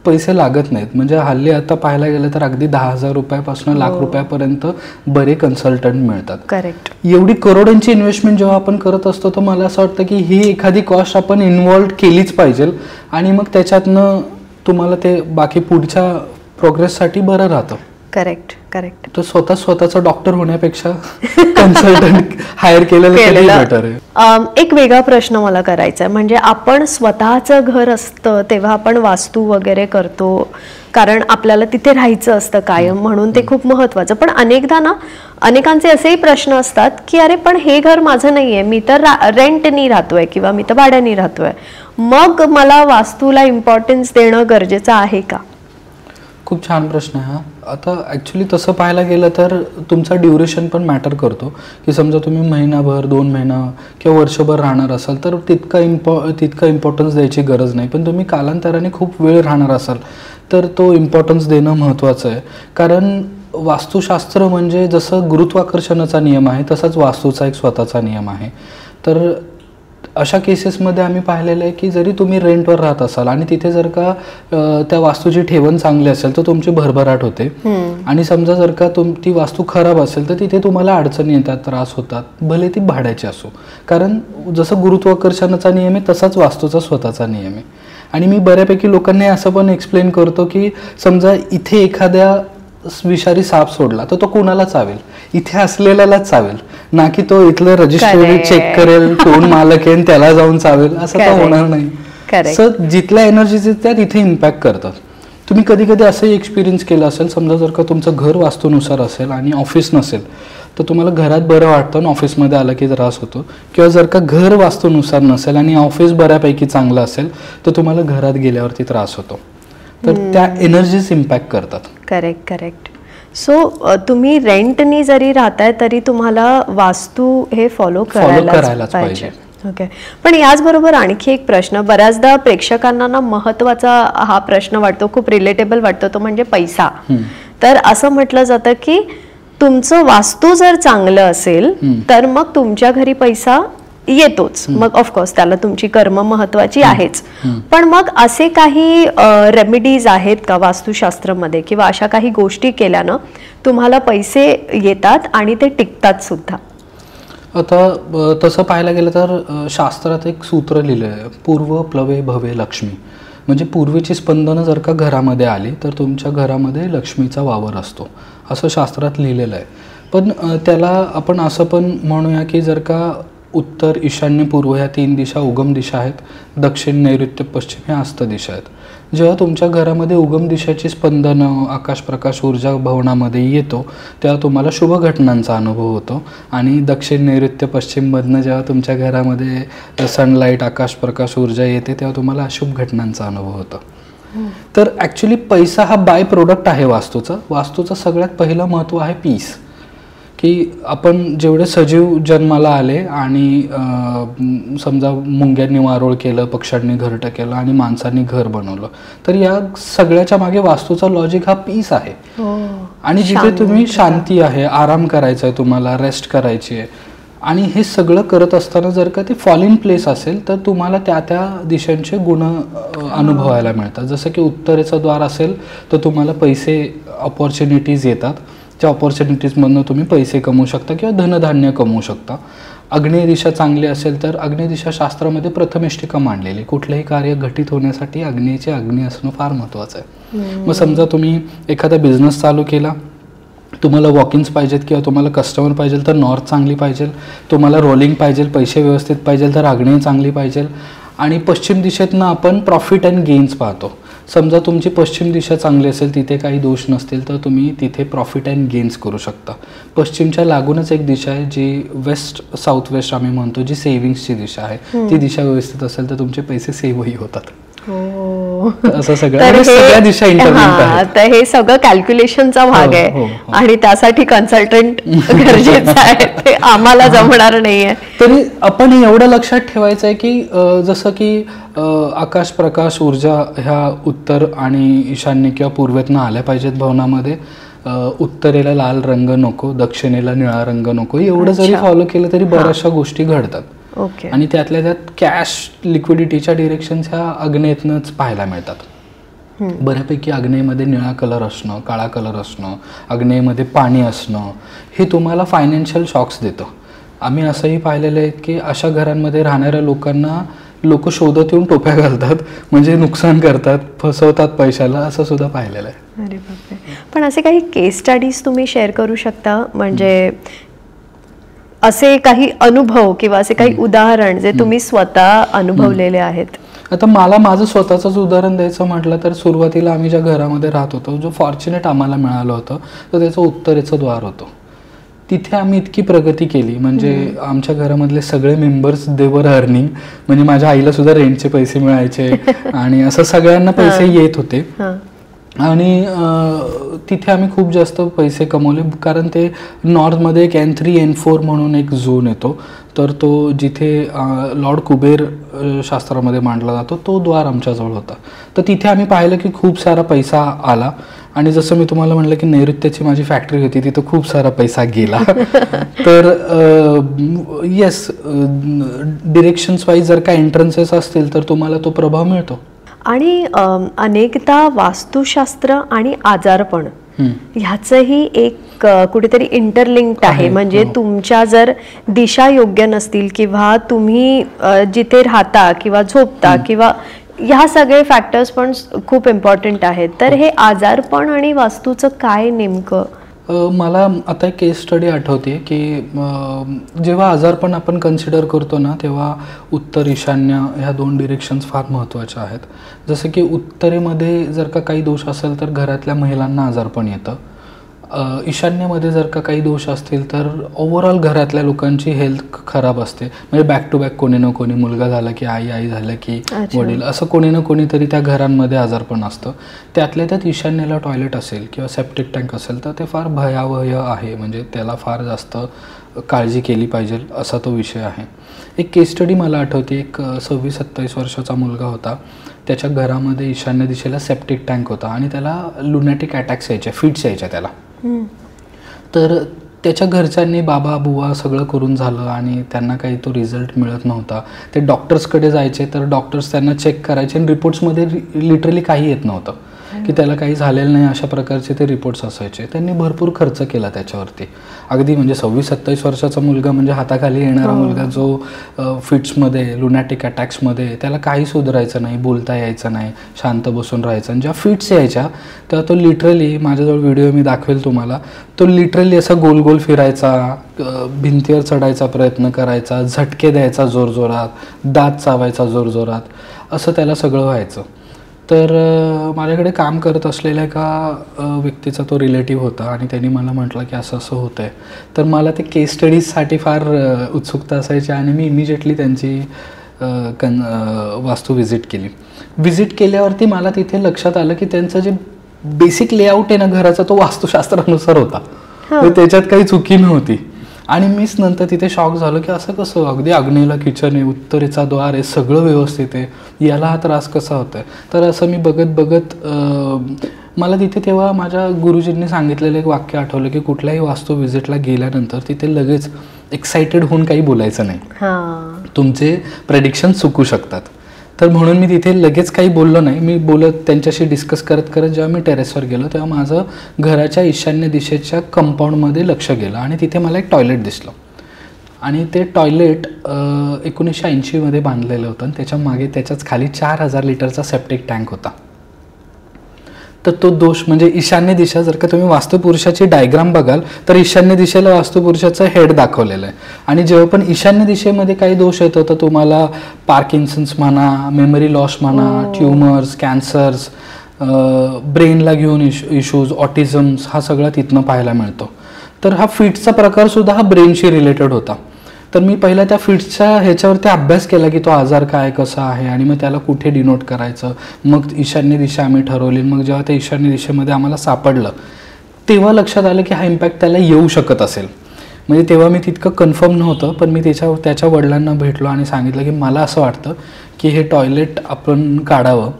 पैसे लागत नाहीत. म्हणजे हल्ली आता पाहायला गेलं तर अगदी 10,000 रुपयापासून लाख रुपयापर्यंत बरे कन्सल्टंट मिळतात. करेक्ट. एवढी करोडोंची इन्व्हेस्टमेंट जेव्हा आपण करत असतो तर मला असं वाटतं की ही एखादी कॉस्ट आपण इन्व्हॉल्व केलीच पाहिजे आणि मग त्याच्यातनं तुम्हाला ते बाकी पुढच्या प्रोग्रेससाठी बरं राहतं. करेक्ट. तो स्वतःचा डॉक्टर होण्यापेक्षा कन्सल्टंट हायर केलेलं बेटर आहे. एक वेगळा प्रश्न मला करायचा आहे, म्हणजे आपण स्वतःचं घर असतं तेव्हा आपण वास्तू वगैरे करतो कारण आपल्याला तिथे राहायचं असतं कायम, म्हणून ते खूप महत्वाचं. पण अनेकदा ना अनेकांचे असेही प्रश्न असतात की अरे पण हे घर माझं नाहीये, मी तर रेंटनी राहतोय किंवा मी तर भाड्याने राहतोय, मग मला वास्तूला इम्पॉर्टन्स देणं गरजेचं आहे का? खूप छान प्रश्न आहे हा. आता ॲक्च्युली तसं पाहायला गेलं तर तुमचा ड्युरेशन पण मॅटर करतो, की समजा तुम्ही महिनाभर 2 महिना किंवा वर्षभर राहणार असाल तर तितका इम्पॉर्टन्स द्यायची गरज नाही. पण तुम्ही कालांतराने खूप वेळ राहणार असाल तर तो इम्पॉर्टन्स देणं महत्त्वाचं आहे. कारण वास्तुशास्त्र म्हणजे जसं गुरुत्वाकर्षणाचा नियम आहे तसाच वास्तूचा एक स्वतःचा नियम आहे. तर अशा केसेसमध्ये आम्ही पाहिलेलं आहे की जरी तुम्ही रेंटवर राहत असाल आणि तिथे जर का त्या वास्तूची ठेवण चांगली असेल तर तुमची भरभराट होते, आणि समजा जर का ती वास्तू खराब असेल तर तिथे तुम्हाला अडचणी येतात, त्रास होतात, भले ती भाड्याची असो. कारण जसं गुरुत्वाकर्षणाचा नियम आहे तसाच वास्तूचा स्वतःचा नियम आहे. आणि मी बऱ्यापैकी लोकांना असं पण एक्सप्लेन करतो की समजा इथे एखाद्या विषारी साप सोडला तर तो कोणाला चावेल, इथे असलेल्यालाच चावेल, ना की तो इथलं रजिस्ट्री चेक करेल, कोण मालक आहे त्याला जाऊन चावेल, असं तर होणार नाही. सो जिथल्या एनर्जीज त्या तिथे इम्पॅक्ट करतात. तुम्ही कधी कधी असंही एक्सपिरियन्स केलं असेल, समजा जर का तुमचं घर वास्तूनुसार असेल आणि ऑफिस नसेल तर तुम्हाला घरात बरं वाटतं आणि ऑफिसमध्ये आलं की त्रास होतो, किंवा जर का घर वास्तूनुसार नसेल आणि ऑफिस बऱ्यापैकी चांगलं असेल तर तुम्हाला घरात गेल्यावरती त्रास होतो. तर त्या एनर्जीज इम्पॅक्ट करतात. Correct correct. सो तुम्ही रेंटनी जरी राहताय तरी तुम्हाला वास्तू हे फॉलो करायलाच पाहिजे. ओके. पण याचबरोबर आणखी एक प्रश्न, बऱ्याचदा प्रेक्षकांना ना महत्वाचा हा प्रश्न वाटतो, खूप रिलेटेबल वाटतो, तो म्हणजे पैसा. तर असं म्हटलं जातं की तुमचं वास्तू जर चांगलं असेल तर मग तुमच्या घरी पैसा येतोच. मग ऑफकोर्स त्याला तुमची कर्म महत्वाची आहेच. पण मग असे काही रेमेडीज आहेत का वास्तुशास्त्रामध्ये, किंवा अशा काही गोष्टी केल्यानं तुम्हाला पैसे येतात आणि ते टिकतात सुद्धा? आता तसं पाहायला गेलं तर शास्त्रात एक सूत्र लिहिलं आहे, पूर्व प्लवे भवे लक्ष्मी. म्हणजे पूर्वीची स्पंदनं जर का घरामध्ये आली तर तुमच्या घरामध्ये लक्ष्मीचा वावर असतो, असं शास्त्रात लिहिलेलं आहे. पण त्याला आपण असं पण म्हणूया की जर का उत्तर, ईशान्य, पूर्व ह्या 3 दिशा उगम दिशा आहेत, दक्षिण, नैऋत्य, पश्चिम ह्या अस्त दिशा आहेत. जेव्हा तुमच्या घरामध्ये उगम दिशाची स्पंदनं, आकाश प्रकाश ऊर्जा भवनामध्ये येतो तेव्हा तुम्हाला शुभ घटनांचा अनुभव होतो. आणि दक्षिण, नैऋत्य, पश्चिममधनं जेव्हा तुमच्या घरामध्ये सनलाईट, आकाश प्रकाश ऊर्जा येते तेव्हा तुम्हाला अशुभ घटनांचा अनुभव होतो. तर ॲक्च्युली पैसा हा बाय प्रोडक्ट आहे वास्तूचा. वास्तूचं सगळ्यात पहिलं महत्त्व आहे पीस. की आपण जेवढे सजीव जन्माला आले आणि समजा मुंग्यांनी वारोळ केलं, पक्ष्यांनी घरटं केलं आणि माणसांनी घर बनवलं, तर या सगळ्याच्या मागे वास्तूचा लॉजिक हा पीस आहे. आणि जिथे तुम्ही शांती आहे, आराम करायचा आहे, तुम्हाला रेस्ट करायची आहे, आणि हे सगळं करत असताना जर का ते फॉल इन प्लेस असेल तर तुम्हाला त्या त्या दिशांचे गुण अनुभवायला मिळतात. जसं की उत्तरेचं द्वार असेल तर तुम्हाला पैसे, ऑपॉर्च्युनिटीज येतात. त्या ऑपॉर्च्युनिटीजमधनं तुम्ही पैसे कमवू शकता किंवा धनधान्य कमवू शकता. आग्नेय दिशा चांगली असेल तर आग्नेय दिशा शास्त्रामध्ये प्रथमेष्टिका मांडलेली. कुठलंही कार्य घटित होण्यासाठी आग्नेयचे आग्नेय असणं फार महत्त्वाचं आहे. मग समजा तुम्ही एखादा बिझनेस चालू केला, तुम्हाला वॉकिंग्स पाहिजेत किंवा तुम्हाला कस्टमर पाहिजे तर नॉर्थ चांगली पाहिजे. तुम्हाला रोलिंग पाहिजे, पैसे व्यवस्थित पाहिजे तर आग्नेय चांगली पाहिजे. आणि पश्चिम दिशेतनं आपण प्रॉफिट अँड गेन्स पाहतो. समजा तुमची पश्चिम दिशा चांगली असेल, तिथे काही दोष नसतील तर तुम्ही तिथे प्रॉफिट अँड गेन्स करू शकता. पश्चिमच्या लागूनच एक दिशा आहे जी वेस्ट, साऊथ वेस्ट आम्ही म्हणतो, जी सेव्हिंग्सची दिशा आहे. ती दिशा व्यवस्थित असेल तर तुमचे पैसे सेव्हही होतात. असं सगळं सगळ्या दिशा इंटरनेट आहेत. तर हे सगळं कॅल्क्युलेशनचा भाग आहे आणि त्यासाठी कन्सल्टंट गरजेचं आहे. ते आम्हाला जमणार नाहीये. तरी आपण एवढं लक्षात ठेवायचं आहे की जसं की आकाश प्रकाश ऊर्जा ह्या उत्तर आणि ईशान्य किंवा पूर्वेतनं आल्या पाहिजेत भवनामध्ये. उत्तरेला लाल रंग नको, दक्षिणेला निळा रंग नको. एवढं जरी फॉलो केलं तरी बऱ्याचशा गोष्टी घडतात. आणि त्यातल्या त्यात कॅश, लिक्विडिटीच्या डिरेक्शन्स ह्या आग्नेयतनंच पाहायला मिळतात. बऱ्यापैकी आग्नेयमध्ये निळा कलर असणं, काळा कलर असणं, आग्नेयमध्ये पाणी असणं हे तुम्हाला फायनान्शियल शॉक्स देतं. आम्ही असंही पाहिलेलं आहे की अशा घरांमध्ये राहणाऱ्या लोकांना लोक शोधत येऊन टोप्या घालतात, म्हणजे नुकसान करतात, फसवतात पैशाला, असं सुद्धा पाहिलेलं आहे. अरे बापरे. पण असे काही केस स्टडीज तुम्ही शेअर करू शकता, म्हणजे असे काही अनुभव किंवा असे काही उदाहरण जे तुम्ही स्वतः अनुभवलेले आहेत? आता मला माझं स्वतःचंच उदाहरण द्यायचं म्हटलं तर सुरुवातीला आम्ही ज्या घरामध्ये राहत होतो, जो फॉर्च्युनेट आम्हाला मिळालं होतं तर त्याचं उत्तरेचं द्वार होतं. तिथे आम्ही इतकी प्रगती केली, म्हणजे आमच्या घरामधले सगळे मेंबर्स देवर अर्निंग, म्हणजे माझ्या आईला सुद्धा रेंटचे पैसे मिळायचे आणि असं सगळ्यांना पैसे येत होते. आणि तिथे आम्ही खूप जास्त पैसे कमवले, कारण ते नॉर्थमध्ये एक N3 N4 म्हणून एक झोन येतो, तर तो जिथे लॉर्ड कुबेर शास्त्रामध्ये मांडला जातो तो द्वार आमच्याजवळ होता. तर तिथे आम्ही पाहिलं की खूप सारा पैसा आला. आणि जसं मी तुम्हाला म्हटलं की नैऋत्याची माझी फॅक्टरी होती, तिथं खूप सारा पैसा गेला. तर येस, डिरेक्शन्स वाईज जर का एंट्रन्सेस असतील तर तुम्हाला तो प्रभाव मिळतो. आणि अनेकदा वास्तुशास्त्र आणि आजारपण ह्याचंही एक कुठेतरी इंटरलिंक्ड आहे. म्हणजे तुमच्या जर दिशा योग्य नसतील किंवा तुम्ही जिथे राहता किंवा झोपता किंवा ह्या सगळे फॅक्टर्स पण खूप इम्पॉर्टंट आहेत. तर हे आजारपण आणि वास्तूचं काय नेमकं मला आता एक केस स्टडी आठवते की जेव्हा आजारपण आपण कन्सिडर करतो ना, तेव्हा उत्तर ईशान्य ह्या 2 डिरेक्शन्स फार महत्त्वाच्या आहेत. जसं की उत्तरेमध्ये जर का काही दोष असेल तर घरातल्या महिलांना आजारपण येतं. ईशान्येमध्ये जर का काही दोष असतील तर ओव्हरऑल घरातल्या लोकांची हेल्थ खराब असते. म्हणजे बॅक टू बॅक कोणी ना कोणी, मुलगा झाला की आई झालं की वडील, असं कोणी ना कोणीतरी त्या घरांमध्ये आजारपण असतं. त्यातल्या त्यात ईशान्येला टॉयलेट असेल किंवा सेप्टिक टँक असेल तर ते फार भयावह आहे. म्हणजे त्याला फार जास्त काळजी केली पाहिजे असा तो विषय आहे. एक केस स्टडी मला आठवते. एक 26-27 वर्षाचा मुलगा होता. त्याच्या घरामध्ये ईशान्य दिशेला सेप्टिक टँक होता आणि त्याला लुनॅटिक अटॅक्स यायचे, फिट्स यायच्या त्याला. तर त्याच्या घरच्यांनी बाबा बुवा सगळं करून झालं आणि त्यांना काही तो रिझल्ट मिळत नव्हता. ते डॉक्टर्सकडे जायचे तर डॉक्टर्स त्यांना चेक करायचे आणि रिपोर्ट्समध्ये लिटरली काही येत नव्हतं की त्याला काही झालेलं नाही, अशा प्रकारचे ते रिपोर्ट्स असायचे. त्यांनी भरपूर खर्च केला त्याच्यावरती. अगदी म्हणजे 26-27 वर्षाचा मुलगा, म्हणजे हाताखाली येणारा मुलगा जो फिट्समध्ये, लुनॅटिक अटॅक्समध्ये, त्याला काही सुधारायचं नाही, बोलता यायचं नाही, शांत बसून राहायचं. आणि जेव्हा फिट्स यायच्या तेव्हा तो लिटरली, माझ्याजवळ व्हिडिओ मी दाखवेल तुम्हाला, तो लिटरली असा गोल गोल फिरायचा, भिंतीवर चढायचा प्रयत्न करायचा, झटके द्यायचा जोरजोरात, दात चावायचा जोरजोरात, असं त्याला सगळं व्हायचं. तर माझ्याकडे काम करत असलेल्या एका व्यक्तीचा तो रिलेटिव्ह होता आणि त्यांनी मला म्हटलं की असं असं होतं आहे. तर मला ते केस स्टडीजसाठी फार उत्सुकता असायची आणि मी इमिजिएटली त्यांची वास्तू व्हिजिट केली. व्हिजिट केल्यावरती मला तिथे लक्षात आलं की त्यांचं जे बेसिक लेआउट आहे ना घराचा, तो वास्तुशास्त्रानुसार होता. त्याच्यात काही चुकी नव्हती. आणि मीच नंतर तिथे शॉक झालो की असं कसं, अगदी आग्नेयला किचन आहे, उत्तरेचा द्वार आहे, सगळं व्यवस्थित आहे, याला हा त्रास कसा होतो आहे. तर असं मी बघत मला तिथे तेव्हा माझ्या गुरुजींनी सांगितलेलं एक वाक्य आठवलं की कुठल्याही वास्तू व्हिजिटला गेल्यानंतर तिथे लगेच एक्सायटेड होऊन काही बोलायचं नाही, तुमचे प्रेडिक्शन चुकू शकतात. तर म्हणून मी तिथे लगेच काही बोललो नाही. मी त्यांच्याशी डिस्कस करत जेव्हा मी टेरेसवर गेलो तेव्हा माझं घराच्या ईशान्य दिशेच्या कंपाऊंडमध्ये लक्ष गेलं आणि तिथे मला एक टॉयलेट दिसलं. आणि ते टॉयलेट 1980मध्ये बांधलेलं होतं आणि त्याच्या मागे त्याच्याच खाली 4000 लिटरचा सेप्टिक टँक होता. तर तो दोष म्हणजे ईशान्य दिशा, जर का तुम्ही वास्तुपुरुषाची डायग्राम बघाल तर ईशान्य दिशेला वास्तुपुरुषाचं हेड दाखवलेलं आहे. आणि जेव्हा पण ईशान्य दिशेमध्ये काही दोष येतो तर तुम्हाला पार्किन्सन्स म्हणा, मेमरी लॉस म्हणा, ट्युमर्स, कॅन्सर्स, ब्रेनला घेऊन इश्यूज, ऑटिझम्स, हा सगळा तिथनं पाहायला मिळतो. तर हा फिट्सचा प्रकारसुद्धा हा ब्रेनशी रिलेटेड होता. तर मी पहिला त्या फिट्सच्या ह्याच्यावरती अभ्यास केला की तो आजार काय कसा आहे आणि मग त्याला कुठे डिनोट करायचं. मग ईशान्य दिशा आम्ही ठरवली. मग जेव्हा त्या ईशान्य दिशेमध्ये आम्हाला सापडलं तेव्हा लक्षात आलं की हा इम्पॅक्ट त्याला येऊ शकत असेल. म्हणजे तेव्हा मी तितकं कन्फर्म नव्हतं, पण मी त्याच्या वडिलांना भेटलो आणि सांगितलं की मला असं वाटतं की हे टॉयलेट आपण काढावं.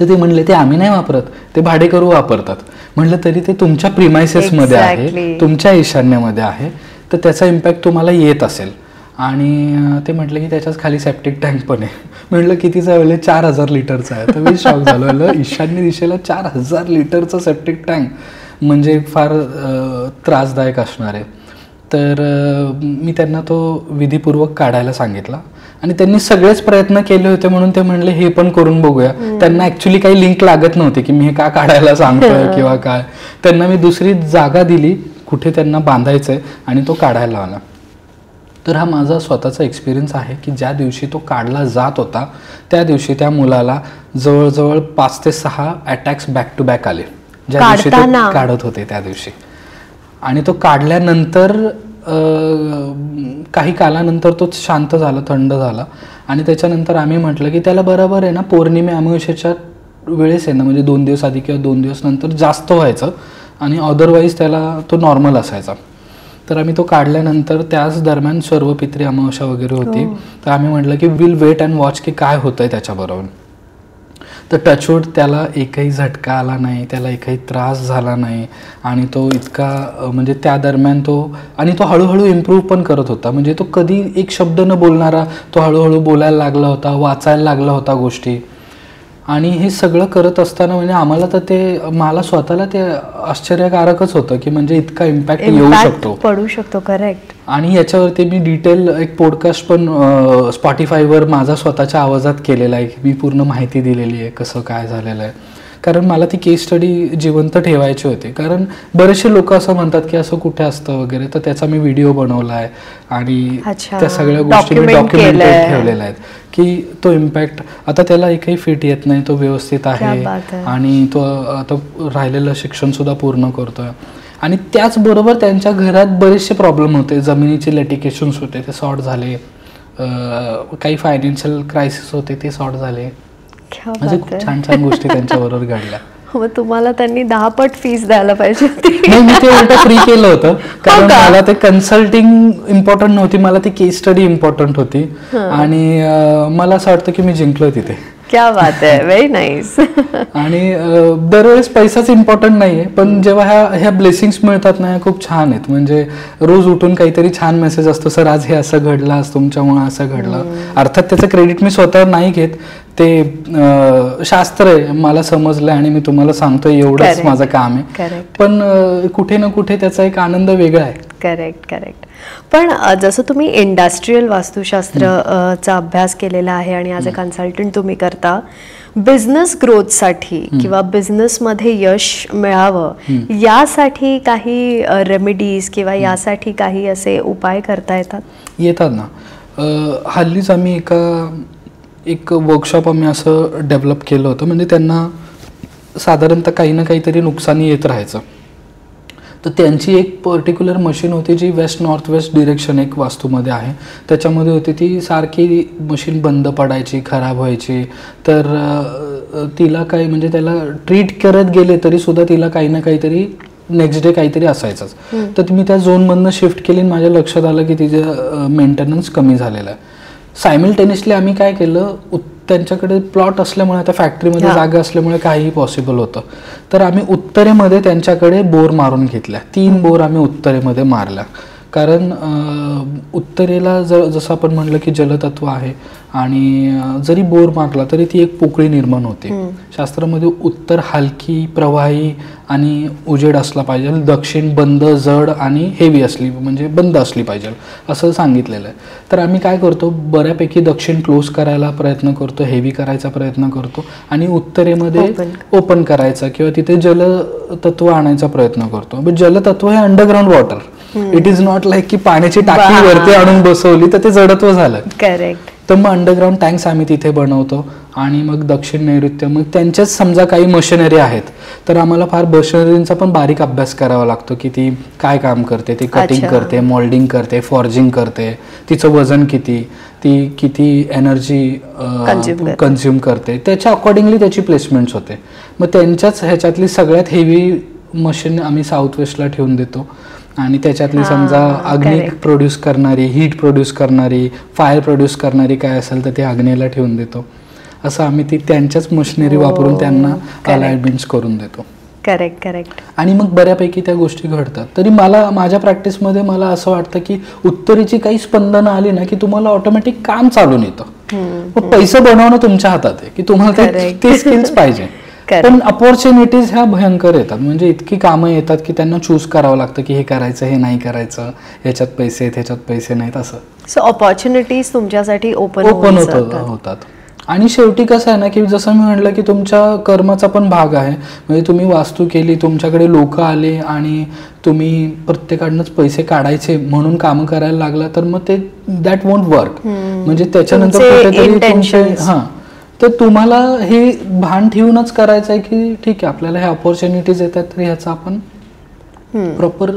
तर ते म्हणले ते आम्ही नाही वापरत, ते भाडेकरू वापरतात. म्हटलं तरी ते तुमच्या प्रिमायसेसमध्ये आहे, तुमच्या ईशान्येमध्ये आहे, तर त्याचा इम्पॅक्ट तुम्हाला येत असेल. आणि ते म्हटलं की त्याच्याच खाली सेप्टिक टँक पण आहे. म्हटलं कितीचा आहे? 4000 लिटरचा आहे. तर मी शॉक झालो. म्हटलं ईशान्य दिशेला 4000 लिटरचं सेप्टिक टँक म्हणजे फार त्रासदायक असणार आहे. तर मी त्यांना तो विधिपूर्वक काढायला सांगितला आणि त्यांनी सगळेच प्रयत्न केले होते म्हणून ते म्हणले हे पण करून बघूया. त्यांना ॲक्च्युली काही लिंक लागत नव्हती की मी हे का काढायला सांगतोय किंवा काय. त्यांना मी दुसरी जागा दिली कुठे त्यांना बांधायचं आहे आणि तो काढायला आला. तर हा माझा स्वतःचा एक्सपिरियन्स आहे की ज्या दिवशी तो काढला जात होता त्या दिवशी त्या मुलाला जवळजवळ 5 ते 6 अटॅक्स बॅक टू बॅक आले, ज्या दिवशी ते काढत होते त्या दिवशी. आणि तो काढल्यानंतर काही कालानंतर तो शांत झाला, थंड झाला. आणि त्याच्यानंतर आम्ही म्हटलं की त्याला बरोबर आहे ना, पौर्णिमे अमावस्येच्या वेळेस आहे ना, म्हणजे 2 दिवस आधी किंवा 2 दिवस नंतर जास्त व्हायचं आणि अदरवाईज त्याला तो नॉर्मल असायचा. तर आम्ही तो काढल्यानंतर त्याच दरम्यान सर्व पित्री अमावस्या वगैरे होती. तर आम्ही म्हटलं की विल वेट अँड वॉच की काय होतंय त्याच्याबरोबर. तर टचवूड त्याला एकही झटका आला नाही, त्याला एकही त्रास झाला नाही. आणि तो इतका म्हणजे त्या दरम्यान तो हळूहळू इम्प्रूव्ह पण करत होता. म्हणजे तो कधी एक शब्द न बोलणारा तो हळूहळू बोलायला लागला होता, वाचायला लागला होता गोष्टी. आणि हे सगळं करत असताना म्हणजे आम्हाला तर ते, मला स्वतःला ते आश्चर्यकारकच होतं की म्हणजे इतका इम्पॅक्ट येऊ शकतो, पडू शकतो. करेक्ट. आणि याच्यावरती मी डिटेल एक पॉडकास्ट पण स्पॉटिफायवर माझा स्वतःच्या आवाजात केलेला आहे की मी पूर्ण माहिती दिलेली आहे कसं काय झालेलं आहे. कारण मला ती केस स्टडी जिवंत ठेवायची होती. कारण बरेचसे लोक असं म्हणतात की असं कुठे असतं वगैरे, तर त्याचा मी व्हिडिओ बनवला आहे आणि त्या सगळ्या गोष्टी मी डॉक्युमेंटेड ठेवलेल्या आहेत की तो इम्पॅक्ट. आता त्याला एकही फिट येत नाही, तो व्यवस्थित आहे आणि तो आता राहिलेलं शिक्षण सुद्धा पूर्ण करतोय. आणि त्याचबरोबर त्यांच्या घरात बरेचसे प्रॉब्लेम होते, जमिनीचे लिटिगेशन्स होते ते सॉर्ट झाले, काही फायनान्शियल क्रायसिस होते ते सॉर्ट झाले. म्हणजे खूप छान छान गोष्टी त्यांच्याबरोबर घडल्या. मग तुम्हाला त्यांनी 10 पट फीस द्यायला पाहिजे होती. नाही, मी ते उलट फ्री केलं होतं कारण मला ते कन्सल्टिंग इम्पॉर्टंट नव्हती, मला ती केस स्टडी इम्पॉर्टंट होती आणि मला असं वाटतं की मी जिंकलोय तिथे. क्या बात आहे, व्हेरी नाईस. आणि दरवेळेस पैसाच इम्पॉर्टंट नाहीये, पण जेव्हा ह्या ब्लेसिंग्स मिळतात ना, ह्या खूप छान आहेत. म्हणजे रोज उठून काहीतरी छान मेसेज असतो, सर आज हे असं घडलं, आज तुमच्यामुळे असं घडलं. अर्थात त्याचं क्रेडिट मी स्वतः नाही घेत, ते शास्त्र आहे, मला समजलं आणि मी तुम्हाला सांगतोय, एवढंच माझं काम आहे. पण कुठे ना कुठे त्याचा एक आनंद वेगळा आहे. Correct correct. पण जसं तुम्ही इंडस्ट्रियल वास्तुशास्त्रचा अभ्यास केलेला आहे आणि ॲज अ कन्सल्टंट तुम्ही करता, बिझनेस ग्रोथसाठी किंवा बिझनेसमध्ये यश मिळावं यासाठी काही रेमेडीज किंवा यासाठी काही असे उपाय करता येतात ना. हल्लीच आम्ही एक वर्कशॉप आम्ही असं डेव्हलप केलं होतं. म्हणजे त्यांना साधारणतः काही ना काहीतरी नुकसानी येत राहायचं, तर त्यांची एक पर्टिक्युलर मशीन होती जी वेस्ट नॉर्थ वेस्ट डिरेक्शन एक वास्तूमध्ये आहे, त्याच्यामध्ये होती. ती सारखी मशीन बंद पडायची, खराब व्हायची. तर तिला काही म्हणजे त्याला ट्रीट करत गेले तरी सुद्धा तिला काही ना काहीतरी नेक्स्ट डे काहीतरी असायचंच. तर मी त्या झोनमधनं शिफ्ट केली आणि माझ्या लक्षात आलं की तिचं मेंटेनन्स कमी झालेलं आहे. सायमल्टेनियसली आम्ही काय केलं, त्यांच्याकडे प्लॉट असल्यामुळे, आता फॅक्टरीमध्ये जागा असल्यामुळे काहीही पॉसिबल होतं. तर आम्ही उत्तरेमध्ये त्यांच्याकडे बोर मारून घेतल्या. 3 बोर आम्ही उत्तरेमध्ये मारल्या. कारण उत्तरेला जसं आपण म्हटलं की जलतत्व आहे आणि जरी बोर मारला तरी ती एक पोकळी निर्माण होते. शास्त्रामध्ये उत्तर हलकी, प्रवाही आणि उजेड असला पाहिजे, दक्षिण बंद, जड आणि हेवी असली, म्हणजे बंद असली पाहिजे असं सांगितलेलं आहे. तर आम्ही काय करतो, बऱ्यापैकी दक्षिण क्लोज करायला प्रयत्न करतो, हेवी करायचा प्रयत्न करतो आणि उत्तरेमध्ये ओपन करायचा किंवा तिथे जलतत्व आणायचा प्रयत्न करतो. पण जलतत्व हे underground water, it is not like की पाण्याची टाकी वरती आणून बसवली तर ते जडत्व झालं. करेक्ट. तर मग अंडरग्राउंड टँक्स आम्ही तिथे बनवतो आणि मग दक्षिण नैऋत्य, मग त्यांच्याच समजा काही मशिनरी आहेत तर आम्हाला फार मशिनरींचा पण बारीक अभ्यास करावा लागतो की ती काय काम करते, ती कटिंग करते, मोल्डिंग करते, फॉर्जिंग करते, तिचं वजन किती, ती किती एनर्जी कन्झ्युम करते, त्याच्या अकॉर्डिंगली त्याची प्लेसमेंट्स होते. मग त्यांच्याच ह्याच्यातली सगळ्यात हेवी मशीन आम्ही साऊथ वेस्टला ठेवून देतो आणि त्याच्यातली समजा अग्नी प्रोड्यूस करणारी, हीट प्रोड्यूस करणारी, फायर प्रोड्यूस करणारी काय असेल तर ती अग्नीला ठेवून देतो. असं आम्ही ती त्यांच्याच मशिनरी वापरून त्यांना अलाइनमेंट्स करून देतो. Correct correct. आणि मग बऱ्यापैकी त्या गोष्टी घडतात. तरी मला माझ्या प्रॅक्टिसमध्ये मला असं वाटतं की उत्तरेची काही स्पंदनं आली ना की तुम्हाला ऑटोमॅटिक काम चालून येतं. मग पैसे बनवणं तुमच्या हातात आहे की तुम्हाला ते स्किल्स पाहिजे. पण अपॉर्च्युनिटीज ह्या भयंकर येतात. म्हणजे इतकी कामं येतात की त्यांना चूज करावं लागतं की हे करायचं, हे नाही करायचं, ह्याच्यात पैसे आहेत, ह्याच्यात पैसे नाहीत, असं. सो अपॉर्च्युनिटीज तुमच्यासाठी ओपन होतात. आणि शेवटी कसं आहे ना की जसं मी म्हटलं की तुमच्या कर्माचा पण भाग आहे. म्हणजे तुम्ही वास्तू केली, तुमच्याकडे लोक आले आणि तुम्ही प्रत्येकाकडनंच पैसे काढायचे म्हणून कामं करायला लागला तर मग ते दॅट वोंट वर्क. म्हणजे त्याच्यानंतर कुठेतरी तुमचे तर तुम्हाला हे भान ठेवूनच करायचं आहे की ठीक आहे, आपल्याला ह्या अपॉर्च्युनिटीज येतात तर ह्याचा आपण प्रॉपर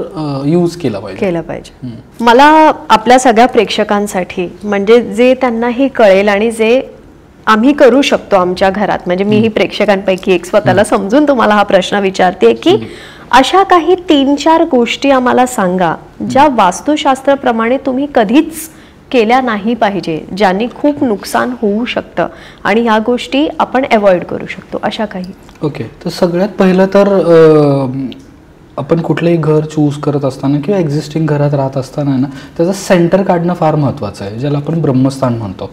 यूज केला पाहिजे. मला आपल्या सगळ्या प्रेक्षकांसाठी, म्हणजे जे त्यांना हे कळेल आणि जे आम्ही करू शकतो आमच्या घरात, म्हणजे मी ही प्रेक्षकांपैकी एक स्वतःला समजून तुम्हाला हा प्रश्न विचारते की अशा काही 3-4 गोष्टी आम्हाला सांगा ज्या वास्तुशास्त्राप्रमाणे तुम्ही कधीच केल्या नाही पाहिजे, ज्यांनी खूप नुकसान होऊ शकतं आणि ह्या गोष्टी आपण अवॉइड करू शकतो, अशा काही. ओके. तर सगळ्यात पहिलं तर आपण कुठलंही घर चूज करत असताना किंवा एक्झिस्टिंग घरात राहत असताना ना त्याचं सेंटर काढणं फार महत्त्वाचं आहे, ज्याला आपण ब्रह्मस्थान म्हणतो.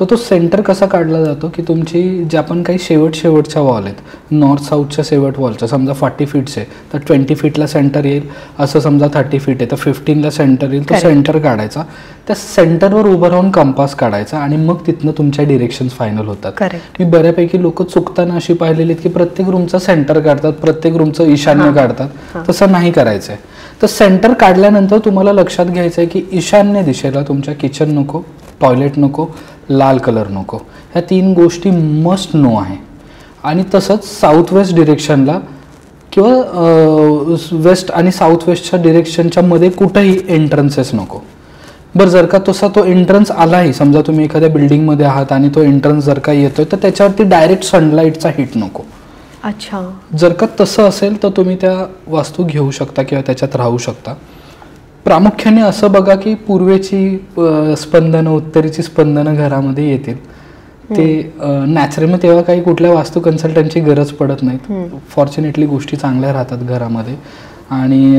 तो सेंटर कसा काढला जातो की तुमची ज्या पण काही शेवटच्या वॉल आहेत, नॉर्थ साऊथच्या शेवट वॉलच्या समजा 40 फीटचे तर 20 फीटला सेंटर येईल, असं समजा 30 फीट आहे तर 15ला सेंटर येईल. तो सेंटर काढायचा, त्या सेंटरवर उभं राहून कंपास काढायचा आणि मग तिथनं तुमच्या डिरेक्शन्स फायनल होतात. मी बऱ्यापैकी लोक चुकताना अशी पाहिलेली की प्रत्येक रूमचं सेंटर काढतात, प्रत्येक रूमचं ईशान्य काढतात. तसं नाही करायचंय. तर सेंटर काढल्यानंतर तुम्हाला लक्षात घ्यायचं आहे की ईशान्य दिशेला तुमच्या किचन नको, टॉयलेट नको, लाल कलर नको. ह्या 3 गोष्टी मस्ट नो आहे. आणि तसंच साऊथ वेस्ट डिरेक्शनला किंवा वेस्ट आणि साऊथ वेस्टच्या डिरेक्शनच्या मध्ये कुठंही एंट्रन्सेस नको. बरं, जर का तो एंट्रन्स आलाही, समजा तुम्ही एखाद्या बिल्डिंगमध्ये आहात आणि तो एंट्रन्स जर का येतोय तर त्याच्यावरती डायरेक्ट सनलाईटचा हिट नको. अच्छा. जर का तसं असेल तर तुम्ही त्या वास्तू घेऊ शकता किंवा त्याच्यात राहू शकता. प्रामुख्याने असं बघा की पूर्वेची स्पंदनं, उत्तरेची स्पंदनं घरामध्ये येतील. ते नॅचरली तेव्हा काही कुठल्या वास्तू कन्सल्टंटची गरज पडत नाहीत. फॉर्च्युनेटली गोष्टी चांगल्या राहतात घरामध्ये. आणि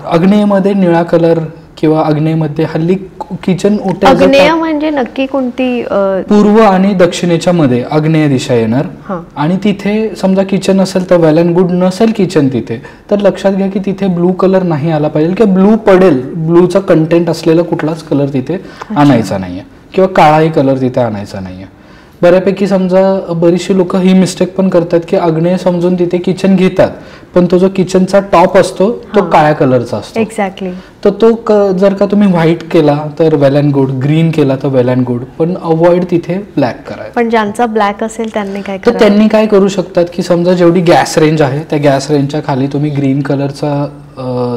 आग्नेयमध्ये निळा कलर किंवा आग्नेयमध्ये हल्ली किचन ओट्या, आग्नेय म्हणजे नक्की कोणती? पूर्व आणि दक्षिणेच्या मध्ये आग्नेय दिशा येणार. आणि तिथे समजा किचन असेल तर वेल अँड गुड, नसेल किचन तिथे तर लक्षात घ्या की तिथे ब्लू कलर नाही आला पाहिजे किंवा ब्लू पडेल, ब्लूचा कंटेंट असलेला कुठलाच कलर तिथे आणायचा नाहीये किंवा काळाही कलर तिथे आणायचा नाहीये. बऱ्यापैकी समजा बरीचशी लोक ही मिस्टेक पण करतात की आग्नेय समजून तिथे किचन घेतात, पण तो जो किचनचा टॉप असतो तो काळ्या कलरचा असतो. एक्झॅक्टली. तर तो जर का तुम्ही व्हाईट केला तर वेल अँड गुड, ग्रीन केला तर वेल अँड गुड, पण अवॉइड तिथे ब्लॅक करायचं. पण ज्यांचा ब्लॅक असेल त्यांनी काय तर त्यांनी काय करू शकतात की समजा जेवढी गॅस रेंज आहे त्या गॅस रेंजच्या खाली तुम्ही ग्रीन कलरचा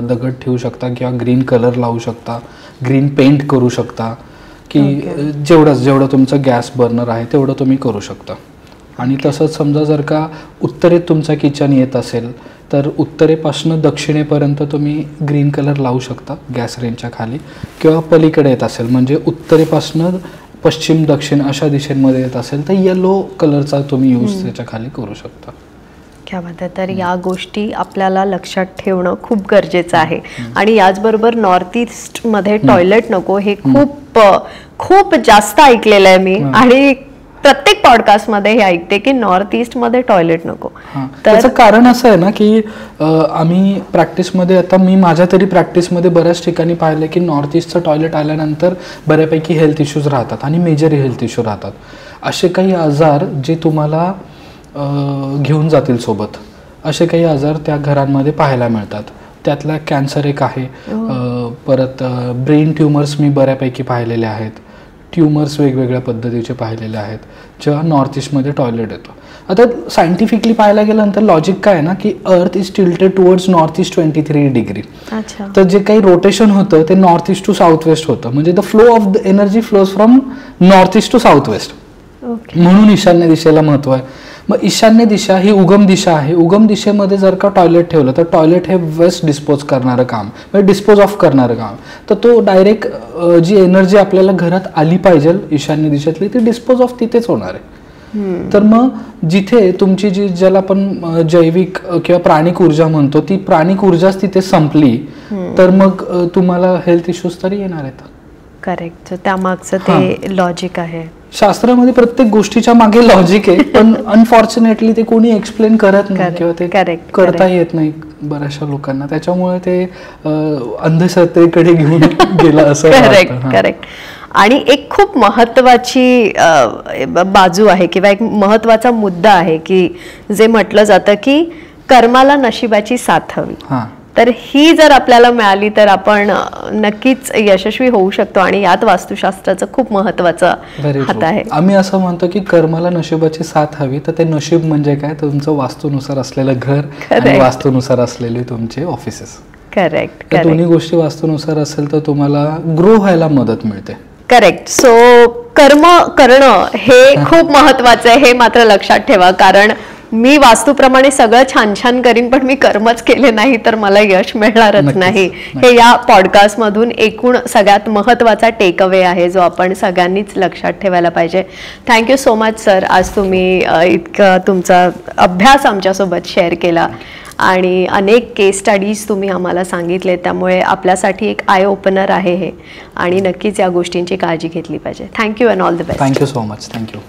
दगड ठेवू शकता किंवा ग्रीन कलर लावू शकता, ग्रीन पेंट करू शकता की जेवढं तुमचं गॅस बर्नर आहे तेवढं तुम्ही करू शकता. आणि तसंच समजा जर का उत्तरेत तुमचं किचन येत असेल तर उत्तरेपासून दक्षिणेपर्यंत तुम्ही ग्रीन कलर लावू शकता गॅस रेंजच्या खाली. किंवा पलीकडे येत असेल म्हणजे उत्तरेपासून पश्चिम दक्षिण अशा दिशेमध्ये येत असेल तर येलो कलरचा तुम्ही यूज त्याच्या खाली करू शकता. क्या बात आहे. तर या गोष्टी आपल्याला लक्षात ठेवणं खूप गरजेचं आहे. आणि याचबरोबर नॉर्थ ईस्ट मध्ये टॉयलेट नको हे खूप जास्त ऐकलेलं आहे मी. आणि प्रत्येक पॉडकास्ट मध्ये हे ऐकते की नॉर्थ ईस्ट मध्ये टॉयलेट नको. त्याचं कारण असं आहे ना की आम्ही प्रॅक्टिसमध्ये, आता मी माझ्या तरी प्रॅक्टिसमध्ये बऱ्याच ठिकाणी पाहिलं की नॉर्थ ईस्टचं टॉयलेट आल्यानंतर बऱ्यापैकी हेल्थ इश्यूज राहतात आणि मेजर हेल्थ इश्यू राहतात. असे काही आजार जे तुम्हाला घेऊन जातील सोबत, असे काही आजार त्या घरांमध्ये पाहायला मिळतात. त्यातला कॅन्सर एक आहे. परत ब्रेन ट्युमर्स मी बऱ्यापैकी पाहिलेले आहेत. ट्युमर्स वेगवेगळ्या पद्धतीचे पाहिलेले आहेत जेव्हा नॉर्थ ईस्टमध्ये टॉयलेट येतो. आता सायंटिफिकली पाहायला गेल्यानंतर लॉजिक काय आहे ना की earth is tilted towards north east 23 degree. तर जे काही रोटेशन होतं ते north east to south west होतं. म्हणजे the flow of the energy flows from north east to south west. म्हणून ईशान्य दिशेला महत्व आहे. मग ईशान्य दिशा ही उगम दिशा आहे. उगम दिशेमध्ये जर का टॉयलेट ठेवलं तर टॉयलेट हे वेस्ट डिस्पोज करणारं काम, म्हणजे डिस्पोज ऑफ करणारं काम. तर तो डायरेक्ट जी एनर्जी आपल्याला घरात आली पाहिजे ईशान्य दिशेतली ती डिस्पोज ऑफ तिथेच होणार आहे. तर मग जिथे तुमची जी ज्याला आपण जैविक किंवा प्राणिक ऊर्जा म्हणतो ती प्राणिक ऊर्जाच तिथे संपली तर मग तुम्हाला हेल्थ इश्यूज तरी येणार आहेत. करेक्ट. त्यामागचं ते लॉजिक आहे. शास्त्रामध्ये प्रत्येक गोष्टीच्या मागे लॉजिक आहे, पण अनफॉर्च्युनेटली ते कोणी एक्सप्लेन करत नाही किंवा ते करता येत नाही बऱ्याचशा लोकांना. त्याच्यामुळे ते अंधश्रद्धेकडे घेऊन गेलं असं. करेक्ट. आणि एक खूप महत्वाची बाजू आहे किंवा एक महत्वाचा मुद्दा आहे की जे म्हटलं जातं की कर्माला नशिबाची साथ हवी. तर ही जर आपल्याला मिळाली तर आपण नक्कीच यशस्वी होऊ शकतो. आणि यात वास्तुशास्त्राचं खूप महत्वाचा हात आहे. आम्ही असं म्हणतो की कर्माला नशिबाची साथ हवी. तर ते नशीब म्हणजे काय, तुमचं वास्तुनुसार असलेलं घर आणि वास्तुनुसार असलेले तुमचे ऑफिसेस. करेक्ट. या दोन्ही गोष्टी वास्तुनुसार असेल तर तुम्हाला ग्रो व्हायला मदत मिळते. करेक्ट. सो कर्म करणं हे खूप महत्वाचं आहे, हे मात्र लक्षात ठेवा. कारण मी वास्तूप्रमाणे सगळं छान छान करीन पण मी कर्मच केले नाही तर मला यश मिळणारच नाही. हे या पॉडकास्ट मधून एकूण सगळ्यात महत्वाचा टेक अवे आहे जो आपण सगळ्यांनीच लक्षात ठेवायला पाहिजे. Thank you so much sir. आज तुम्ही इतकं तुमचा अभ्यास आमच्यासोबत शेअर केला आणि अनेक केस स्टडीज तुम्ही आम्हाला सांगितले, त्यामुळे आपल्यासाठी एक आय ओपनर आहे हे, आणि नक्कीच या गोष्टींची काळजी घेतली पाहिजे. Thank you and all the best. Thank you so much. Thank you.